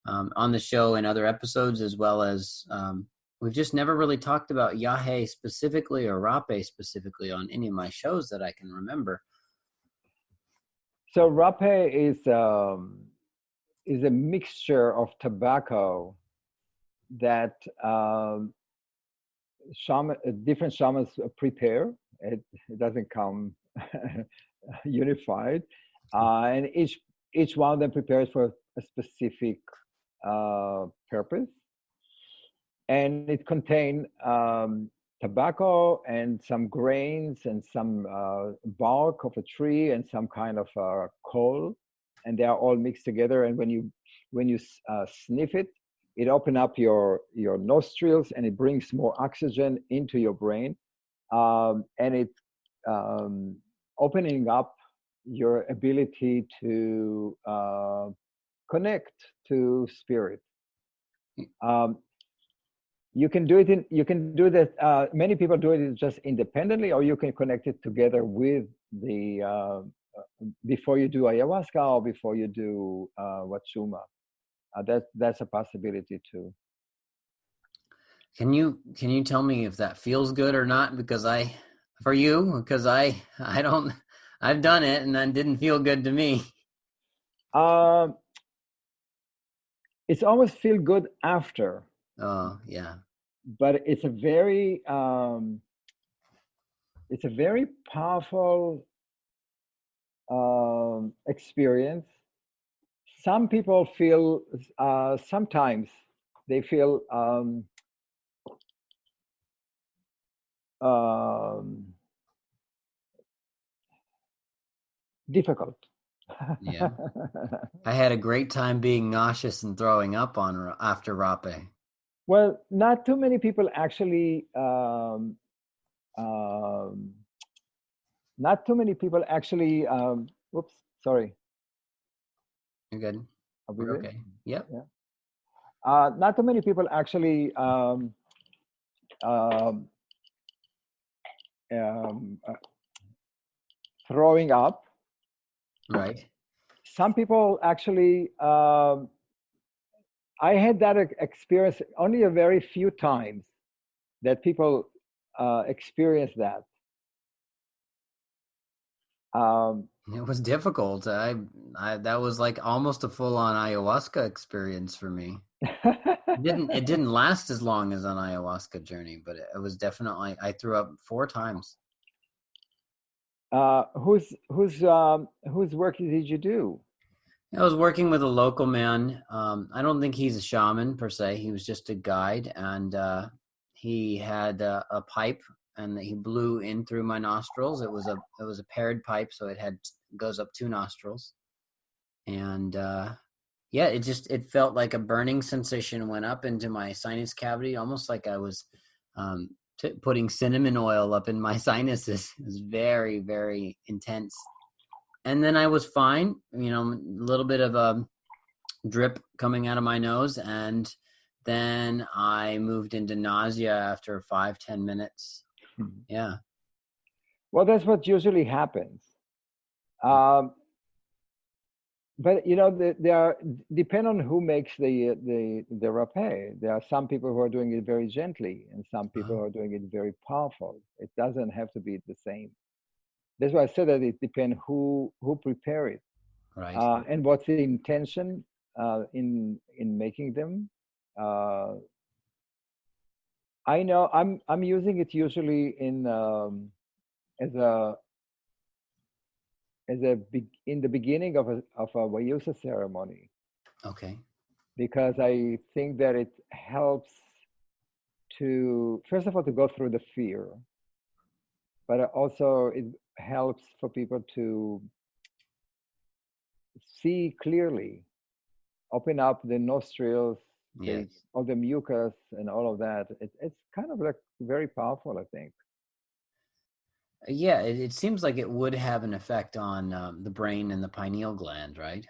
on the show in other episodes, as well as we've just never really talked about Yaje specifically or Rape specifically on any of my shows that I can remember. So Rape is a mixture of tobacco that different shamans prepare. It doesn't come unified, and each one of them prepares for a specific purpose, and it contains tobacco and some grains and some bark of a tree and some kind of coal, and they are all mixed together. And when you sniff it, it opens up your nostrils and it brings more oxygen into your brain, and it opening up your ability to connect to spirit. You can do it you can do that. Many people do it just independently, or you can connect it together with the before you do ayahuasca or before you do Huachuma. That's a possibility too. Can you tell me if that feels good or not? Because I don't. I've done it, and that didn't feel good to me. Um, it's almost feel good after, Oh, yeah. but it's a very powerful experience. Some people feel sometimes they feel um, difficult. Yeah. I had a great time being nauseous and throwing up on after rape. Well, not too many people actually. Um, Not too many people actually. Whoops, sorry. You're good. Are we We're good? okay. Yep. Yeah. Not too many people actually um, um, uh, throwing up. Right. Some people actually. I had that experience only a very few times that people experience that. It was difficult. I that was like almost a full-on ayahuasca experience for me. It didn't last as long as an ayahuasca journey, but it was definitely, I threw up 4 times. Whose work did you do? I was working with a local man. I don't think he's a shaman per se. He was just a guide, and he had a pipe, and he blew in through my nostrils. It was a paired pipe, so goes up 2 nostrils, and yeah, it felt like a burning sensation went up into my sinus cavity, almost like I was um, putting cinnamon oil up in my sinuses. It was very, very intense. And then I was fine, a little bit of a drip coming out of my nose, and then I moved into nausea after 5-10 minutes. Yeah. Well, that's what usually happens. But there are depend on who makes the rapé. There are some people who are doing it very gently, and some people who are doing it very powerful. It doesn't have to be the same. That's why I said that it depends who prepare it, Right. and what's the intention in making them. I know I'm using it usually in as a in the beginning of a Wayusa ceremony, Okay. because I think that it helps to, first of all, to go through the fear, but also it helps for people to see clearly, open up the nostrils, Yes. all the mucus and all of that. It's kind of like very powerful, I think. Yeah, it seems like it would have an effect on the brain and the pineal gland, right?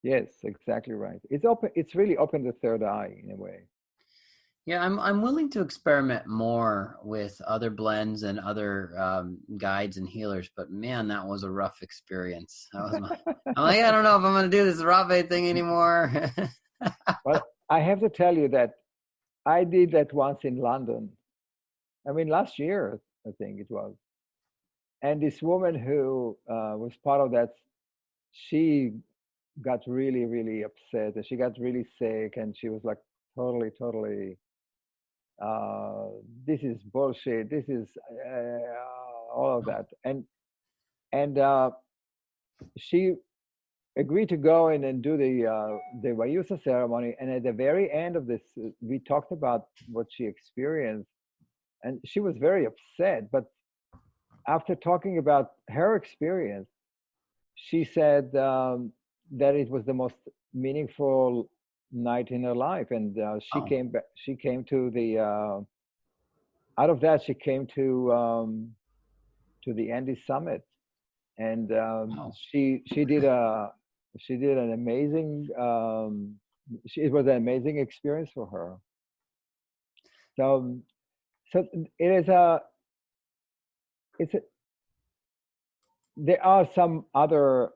Yes, exactly right. It's open. It's really opened the third eye in a way. Yeah, I'm willing to experiment more with other blends and other guides and healers, but man, that was a rough experience. I'm like, I don't know if I'm going to do this rape thing anymore. Well, I have to tell you that I did that once in London. I mean, last year, I think it was. And this woman who was part of that, she got really, really upset, and she got really sick, and she was like totally, totally, uh, this is bullshit. This is all of that. And she agreed to go in and do the Wayusa ceremony. And at the very end of this, we talked about what she experienced, and she was very upset. But after talking about her experience, she said that it was the most meaningful night in her life, and she Oh, came back. She came to the out of that. She came to the Andes Summit, and oh. she did an amazing. It was an amazing experience for her. So so it is a it's a, there are some other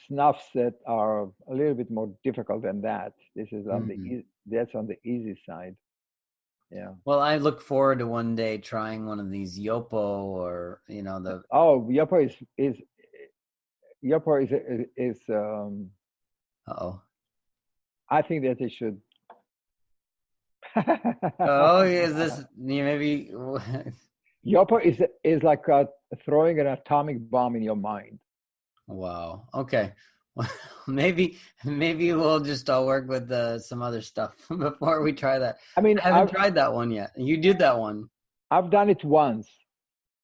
snuffs that are a little bit more difficult than that. This is on the Mhm. that's on the easy side. Yeah. Well, I look forward to one day trying one of these yopo or the Oh, Yapa is Yopo is Uh-oh. I think that they should. Oh, is this maybe? Yopo is like throwing an atomic bomb in your mind. Wow. Okay. Well, maybe we'll just work with some other stuff before we try that. I mean, I haven't tried that one yet. You did that one. I've done it once.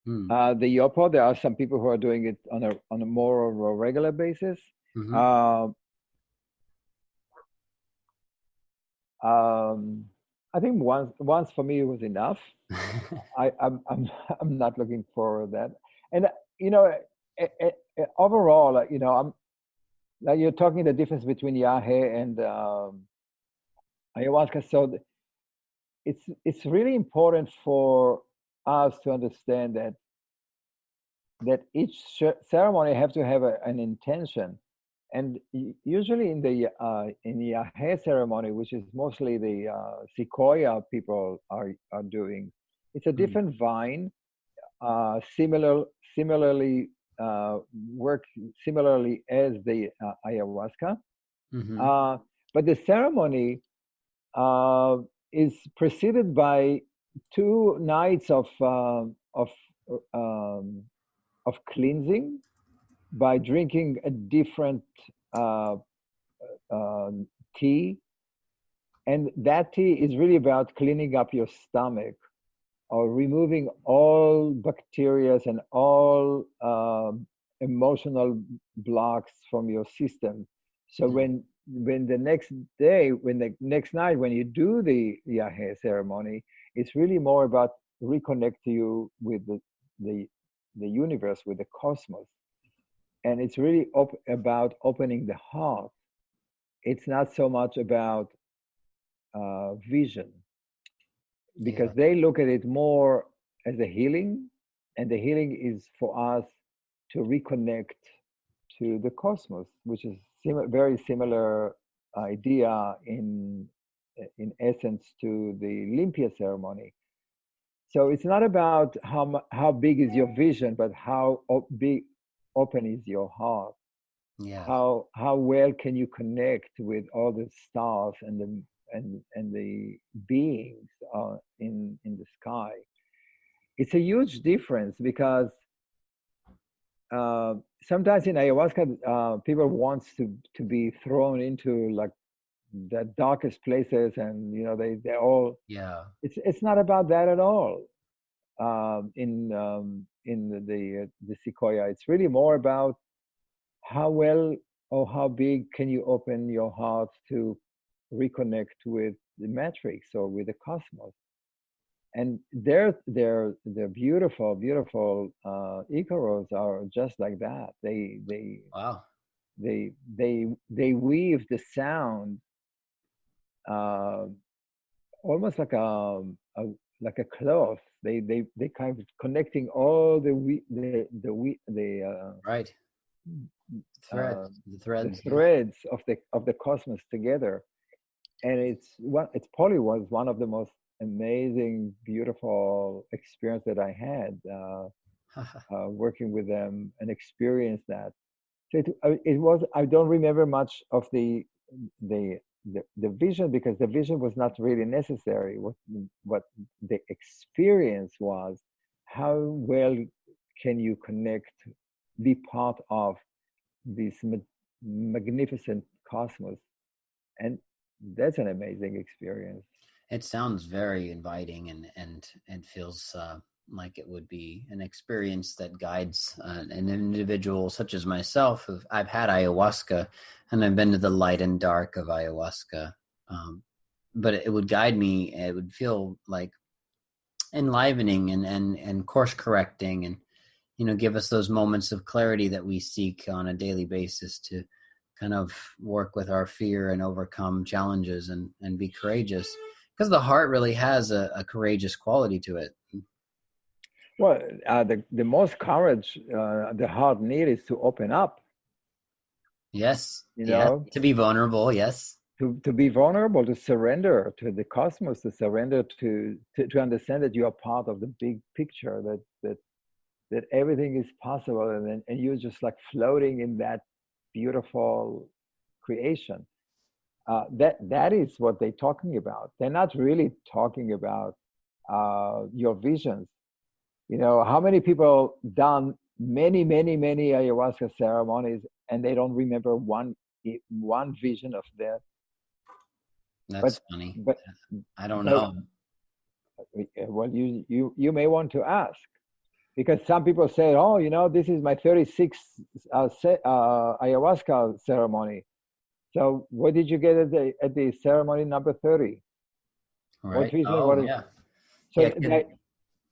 Hmm. The Yopo, there are some people who are doing it on a more of a regular basis. Mm-hmm. I think once for me was enough. I'm not looking for that. And you know, overall, you know, I'm like you're talking the difference between Yaje and ayahuasca. So it's really important for us to understand that each ceremony have to have an intention. And usually in the Yaje ceremony, which is mostly the Sequoia people are doing, it's a different vine, similarly work similarly as the ayahuasca. Mm-hmm. But the ceremony is preceded by 2 nights of cleansing by drinking a different uh, tea, and that tea is really about cleaning up your stomach or removing all bacteria and all emotional blocks from your system. So when the next day, when the next night, when you do the Yahe ceremony, it's really more about reconnect you with the universe, with the cosmos. And it's really about opening the heart. It's not so much about vision, because they look at it more as a healing, and the healing is for us to reconnect to the cosmos, which is very similar idea in essence to the Limpia ceremony. So it's not about how big is your vision, but how big open is your heart. Yeah. How well can you connect with all the stars and the beings in the sky? It's a huge difference, because sometimes in ayahuasca, people want to be thrown into like the darkest places, and you know they all. Yeah. It's not about that at all. In the Sequoia, it's really more about how well or how big can you open your heart to reconnect with the matrix or with the cosmos. And they're beautiful Icaros are just like that. Wow. They weave the sound uh, almost like a cloth. They kind of connecting all Right. uh, The the threads. threads of the cosmos together. And it's probably was one of the most amazing, beautiful experience that I had working with them and experience that. So it was. I don't remember much of the the vision, because the vision was not really necessary. What the experience was, how well can you connect, be part of this magnificent cosmos, and that's an amazing experience. It sounds very inviting and feels like it would be an experience that guides an individual such as myself. I've had ayahuasca, and I've been to the light and dark of ayahuasca, but it would guide me. It would feel like enlivening and course correcting, and give us those moments of clarity that we seek on a daily basis to kind of work with our fear and overcome challenges and be courageous, because the heart really has a courageous quality to it. Well, the most courage the heart needs is to open up. Yes. You Yes. know, To be vulnerable. Yes. to be vulnerable, to surrender to the cosmos, to surrender to understand that you are part of the big picture, that that everything is possible, and you're just like floating in that beautiful creation. That is what they're talking about. They're not really talking about your visions. How many people done many ayahuasca ceremonies and they don't remember one vision of that? That's funny. But I don't but know. well, you may want to ask, because some people say, oh, this is my 36th ayahuasca ceremony. So what did you get at the ceremony number 30? Right. What vision? Oh, yeah. So Yeah.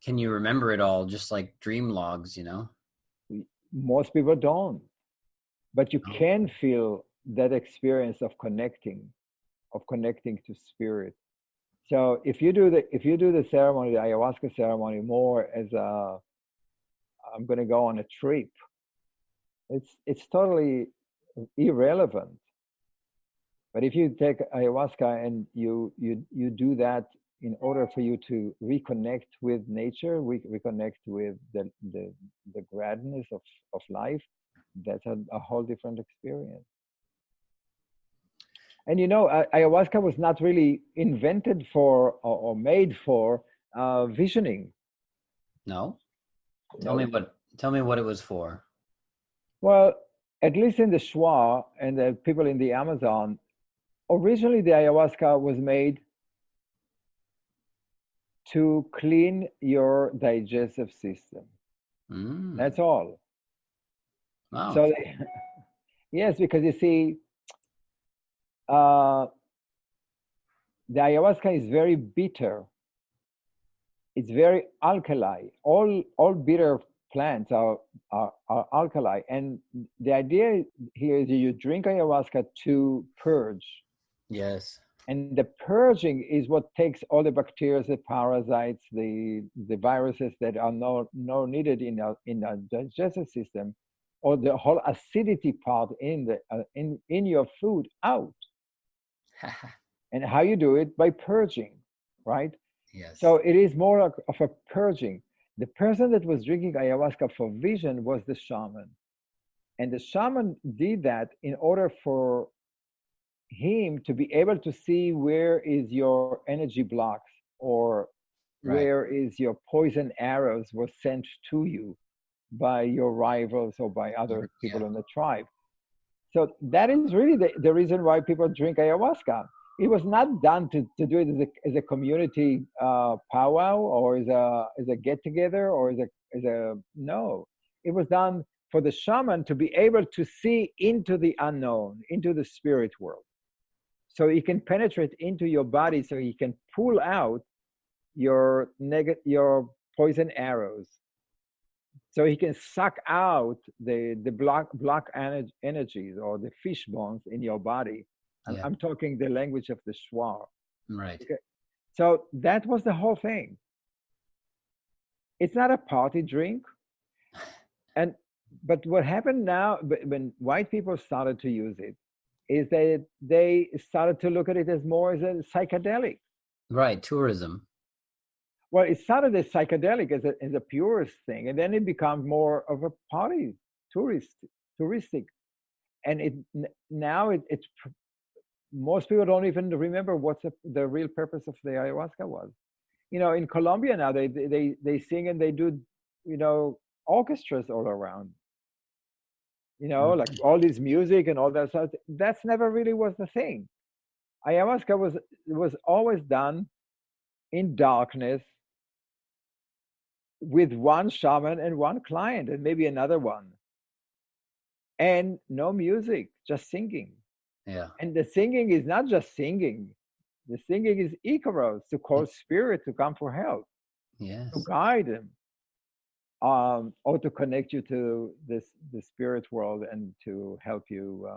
Can you remember it all, just like dream logs, most people don't, but you Oh. can feel that experience of connecting to spirit. So if you do the ceremony, the ayahuasca ceremony, more as I'm going to go on a trip, it's totally irrelevant. But if you take ayahuasca and you do that in order for you to reconnect with nature, reconnect with the gladness of life, that's a whole different experience. And ayahuasca was not really invented for or made for visioning. No? Tell me what it was for. Well, at least in the Shuar and the people in the Amazon, originally the ayahuasca was made to clean your digestive system. That's all. Wow. So yes, because you see, the ayahuasca is very bitter. It's very alkali. All bitter plants are alkali, and the idea here is you drink ayahuasca to purge. Yes. And the purging is what takes all the bacteria, the parasites, the viruses that are no needed in our digestive system, or the whole acidity part in your food out. And how you do it? By purging, right? Yes. So it is more of a purging. The person that was drinking ayahuasca for vision was the shaman. And the shaman did that in order for him to be able to see where is your energy blocks, or where is your poison arrows were sent to you by your rivals or by other people in the tribe. So that is really the reason why people drink ayahuasca. It was not done to do it as a community powwow, or as a get together, or as a no. It was done for the shaman to be able to see into the unknown, into the spirit world. So he can penetrate into your body, so he can pull out your poison arrows. So he can suck out the block energies, or the fish bones in your body. And I'm talking the language of the Shuar. Right. Okay. So that was the whole thing. It's not a party drink. But what happened now, when white people started to use it, is that they started to look at it as more as a psychedelic. Right, tourism. Well, it started as psychedelic, as a purist thing, and then it becomes more of a party, touristic. And now it's most people don't even remember what the real purpose of the ayahuasca was. In Colombia now, they sing and they do, orchestras all around. Like all this music and all that stuff. That's never really was the thing. Ayahuasca was always done in darkness, with one shaman and one client and maybe another one, and no music, just singing. Yeah. And the singing is not just singing. The singing is Icaros, to call spirit to come for help. Yes. To guide them, or to connect you to the spirit world and to help you.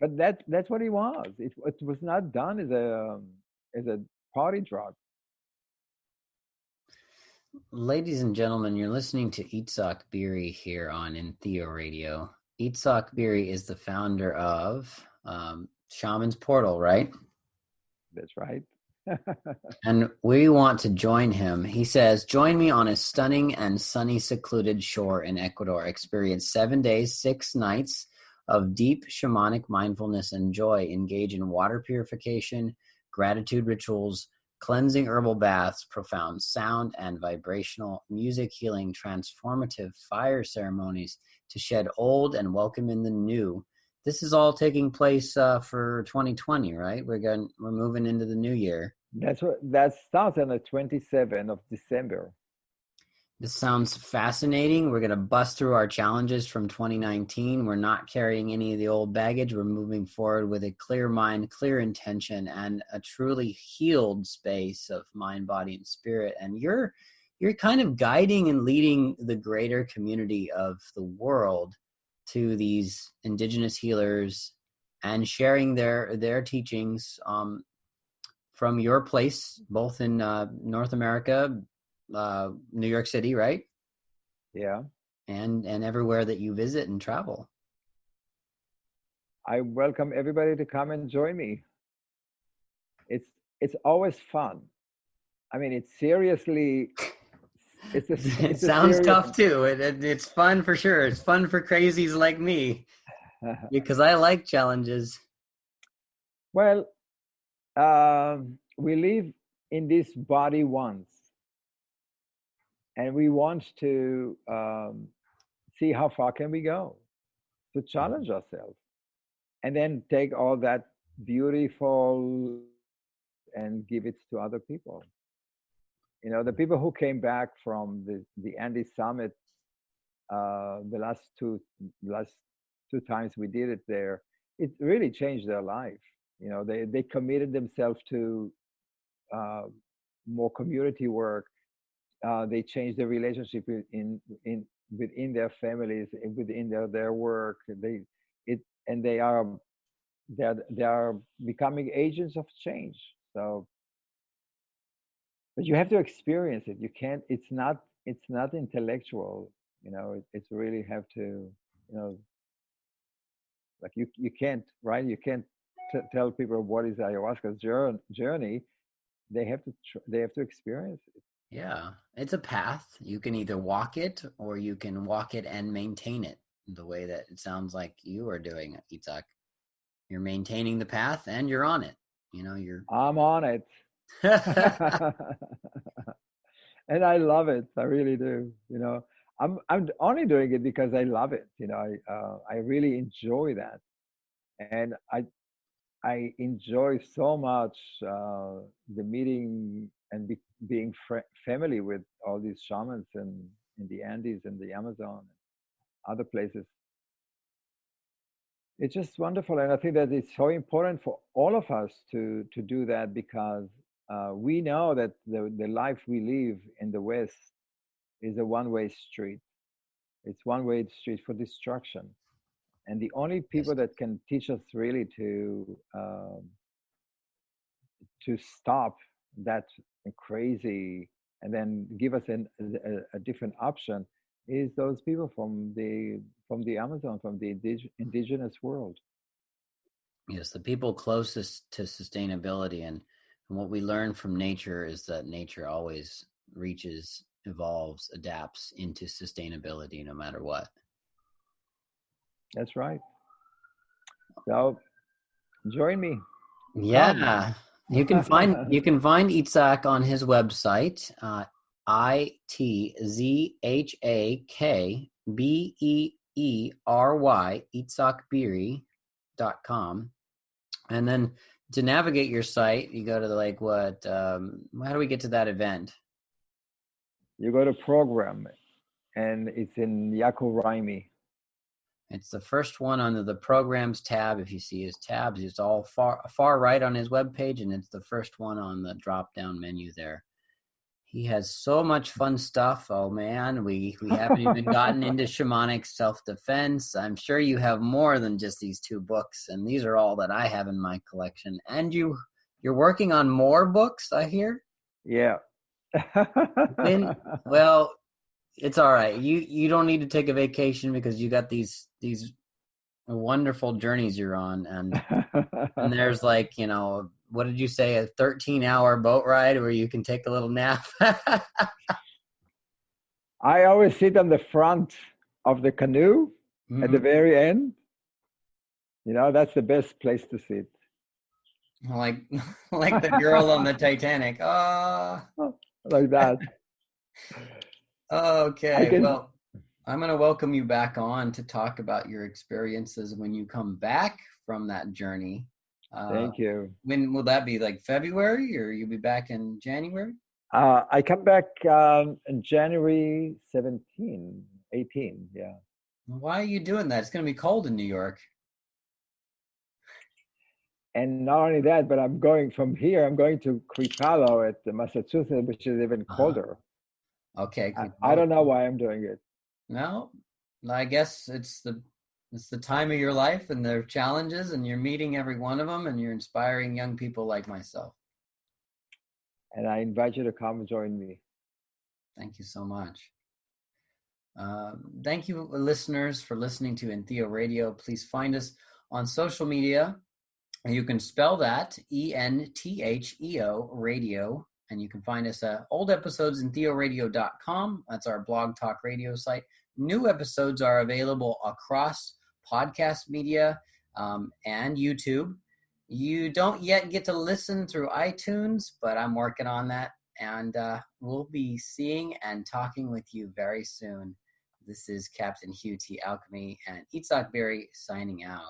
But that's what it was. It was not done as a party drug. Ladies and gentlemen, you're listening to Itzhak Beery here on EntheoRadio. Itzhak Beery is the founder of Shaman's Portal, right? That's right. And we want to join him. He says, join me on a stunning and sunny, secluded shore in Ecuador. Experience 7 days, 6 nights of deep shamanic mindfulness and joy. Engage in water purification, gratitude rituals, cleansing herbal baths, profound sound and vibrational music healing, transformative fire ceremonies to shed old and welcome in the new. This is all taking place for 2020, right? We're moving into the new year. That starts on the 27th of December. This sounds fascinating. We're going to bust through our challenges from 2019. We're not carrying any of the old baggage. We're moving forward with a clear mind, clear intention, and a truly healed space of mind, body, and spirit. And you're kind of guiding and leading the greater community of the world to these indigenous healers and sharing their teachings from your place, both in North America, New York City, right? Yeah. And everywhere that you visit and travel. I welcome everybody to come and join me. It's always fun. I mean, it sounds tough too. It's fun for sure. It's fun for crazies like me because I like challenges. Well, we live in this body once, and we want to see how far can we go, to challenge ourselves, and then take all that beautiful and give it to other people. You know, the people who came back from the Andes Summit, the last two times we did it there, it really changed their life. You know, they committed themselves to more community work. They changed their relationship within their families, within their work. They are becoming agents of change. So, but you have to experience it. You can't. It's not intellectual. You know, it's really have to. You know, like you can't, right? You can't tell people what is ayahuasca's journey. They have to experience it. Yeah, it's a path. You can either walk it or you can walk it and maintain it the way that it sounds like you are doing, Itzhak. You're maintaining the path and you're on it. You know, I'm on it. And I love it. I really do. You know, I'm only doing it because I love it. You know, I really enjoy that. And I enjoy so much the meeting and being family with all these shamans in the Andes and the Amazon and other places. It's just wonderful, and I think that it's so important for all of us to do that, because we know that the life we live in the West is a one-way street. It's one-way street for destruction. And the only people that can teach us really to stop that crazy and then give us a different option is those people from the Amazon, from the indigenous world. Yes, the people closest to sustainability, and what we learn from nature is that nature always reaches, evolves, adapts into sustainability no matter what. That's right. So join me. Yeah. Come. You can find Itzhak on his website, ITZHAKBEERY, ItzhakBeery.com. And then to navigate your site, you go to how do we get to that event? You go to program, and it's in Yakoraimi. It's the first one under the programs tab. If you see his tabs, it's all far right on his webpage, and it's the first one on the drop-down menu there. He has so much fun stuff. Oh man, we haven't even gotten into shamanic self-defense. I'm sure you have more than just these 2 books, and these are all that I have in my collection. And you're working on more books, I hear? Yeah. Well, it's all right. You don't need to take a vacation because you got these wonderful journeys you're on, and there's what did you say, a 13-hour boat ride where you can take a little nap? I always sit on the front of the canoe at the very end. You know, that's the best place to sit. Like the girl on the Titanic. Oh. Like that. Okay. Well, I'm going to welcome you back on to talk about your experiences when you come back from that journey. Thank you. When will that be? Like February, or you'll be back in January? I come back in January 18. Yeah. Why are you doing that? It's going to be cold in New York. And not only that, but I'm going from here. I'm going to Krippalo at Massachusetts, which is even colder. Okay. I don't know why I'm doing it. No, I guess it's the time of your life and their challenges, and you're meeting every one of them, and you're inspiring young people like myself. And I invite you to come join me. Thank you so much. Thank you, listeners, for listening to EntheoRadio. Please find us on social media. You can spell that ENTHEO radio, and you can find us at old episodes entheoradio.com. That's our blog talk radio site. New episodes are available across podcast media and YouTube. You don't yet get to listen through iTunes, but I'm working on that, and we'll be seeing and talking with you very soon. This is Captain Hugh T Alkemi and Itzhak Beery signing out.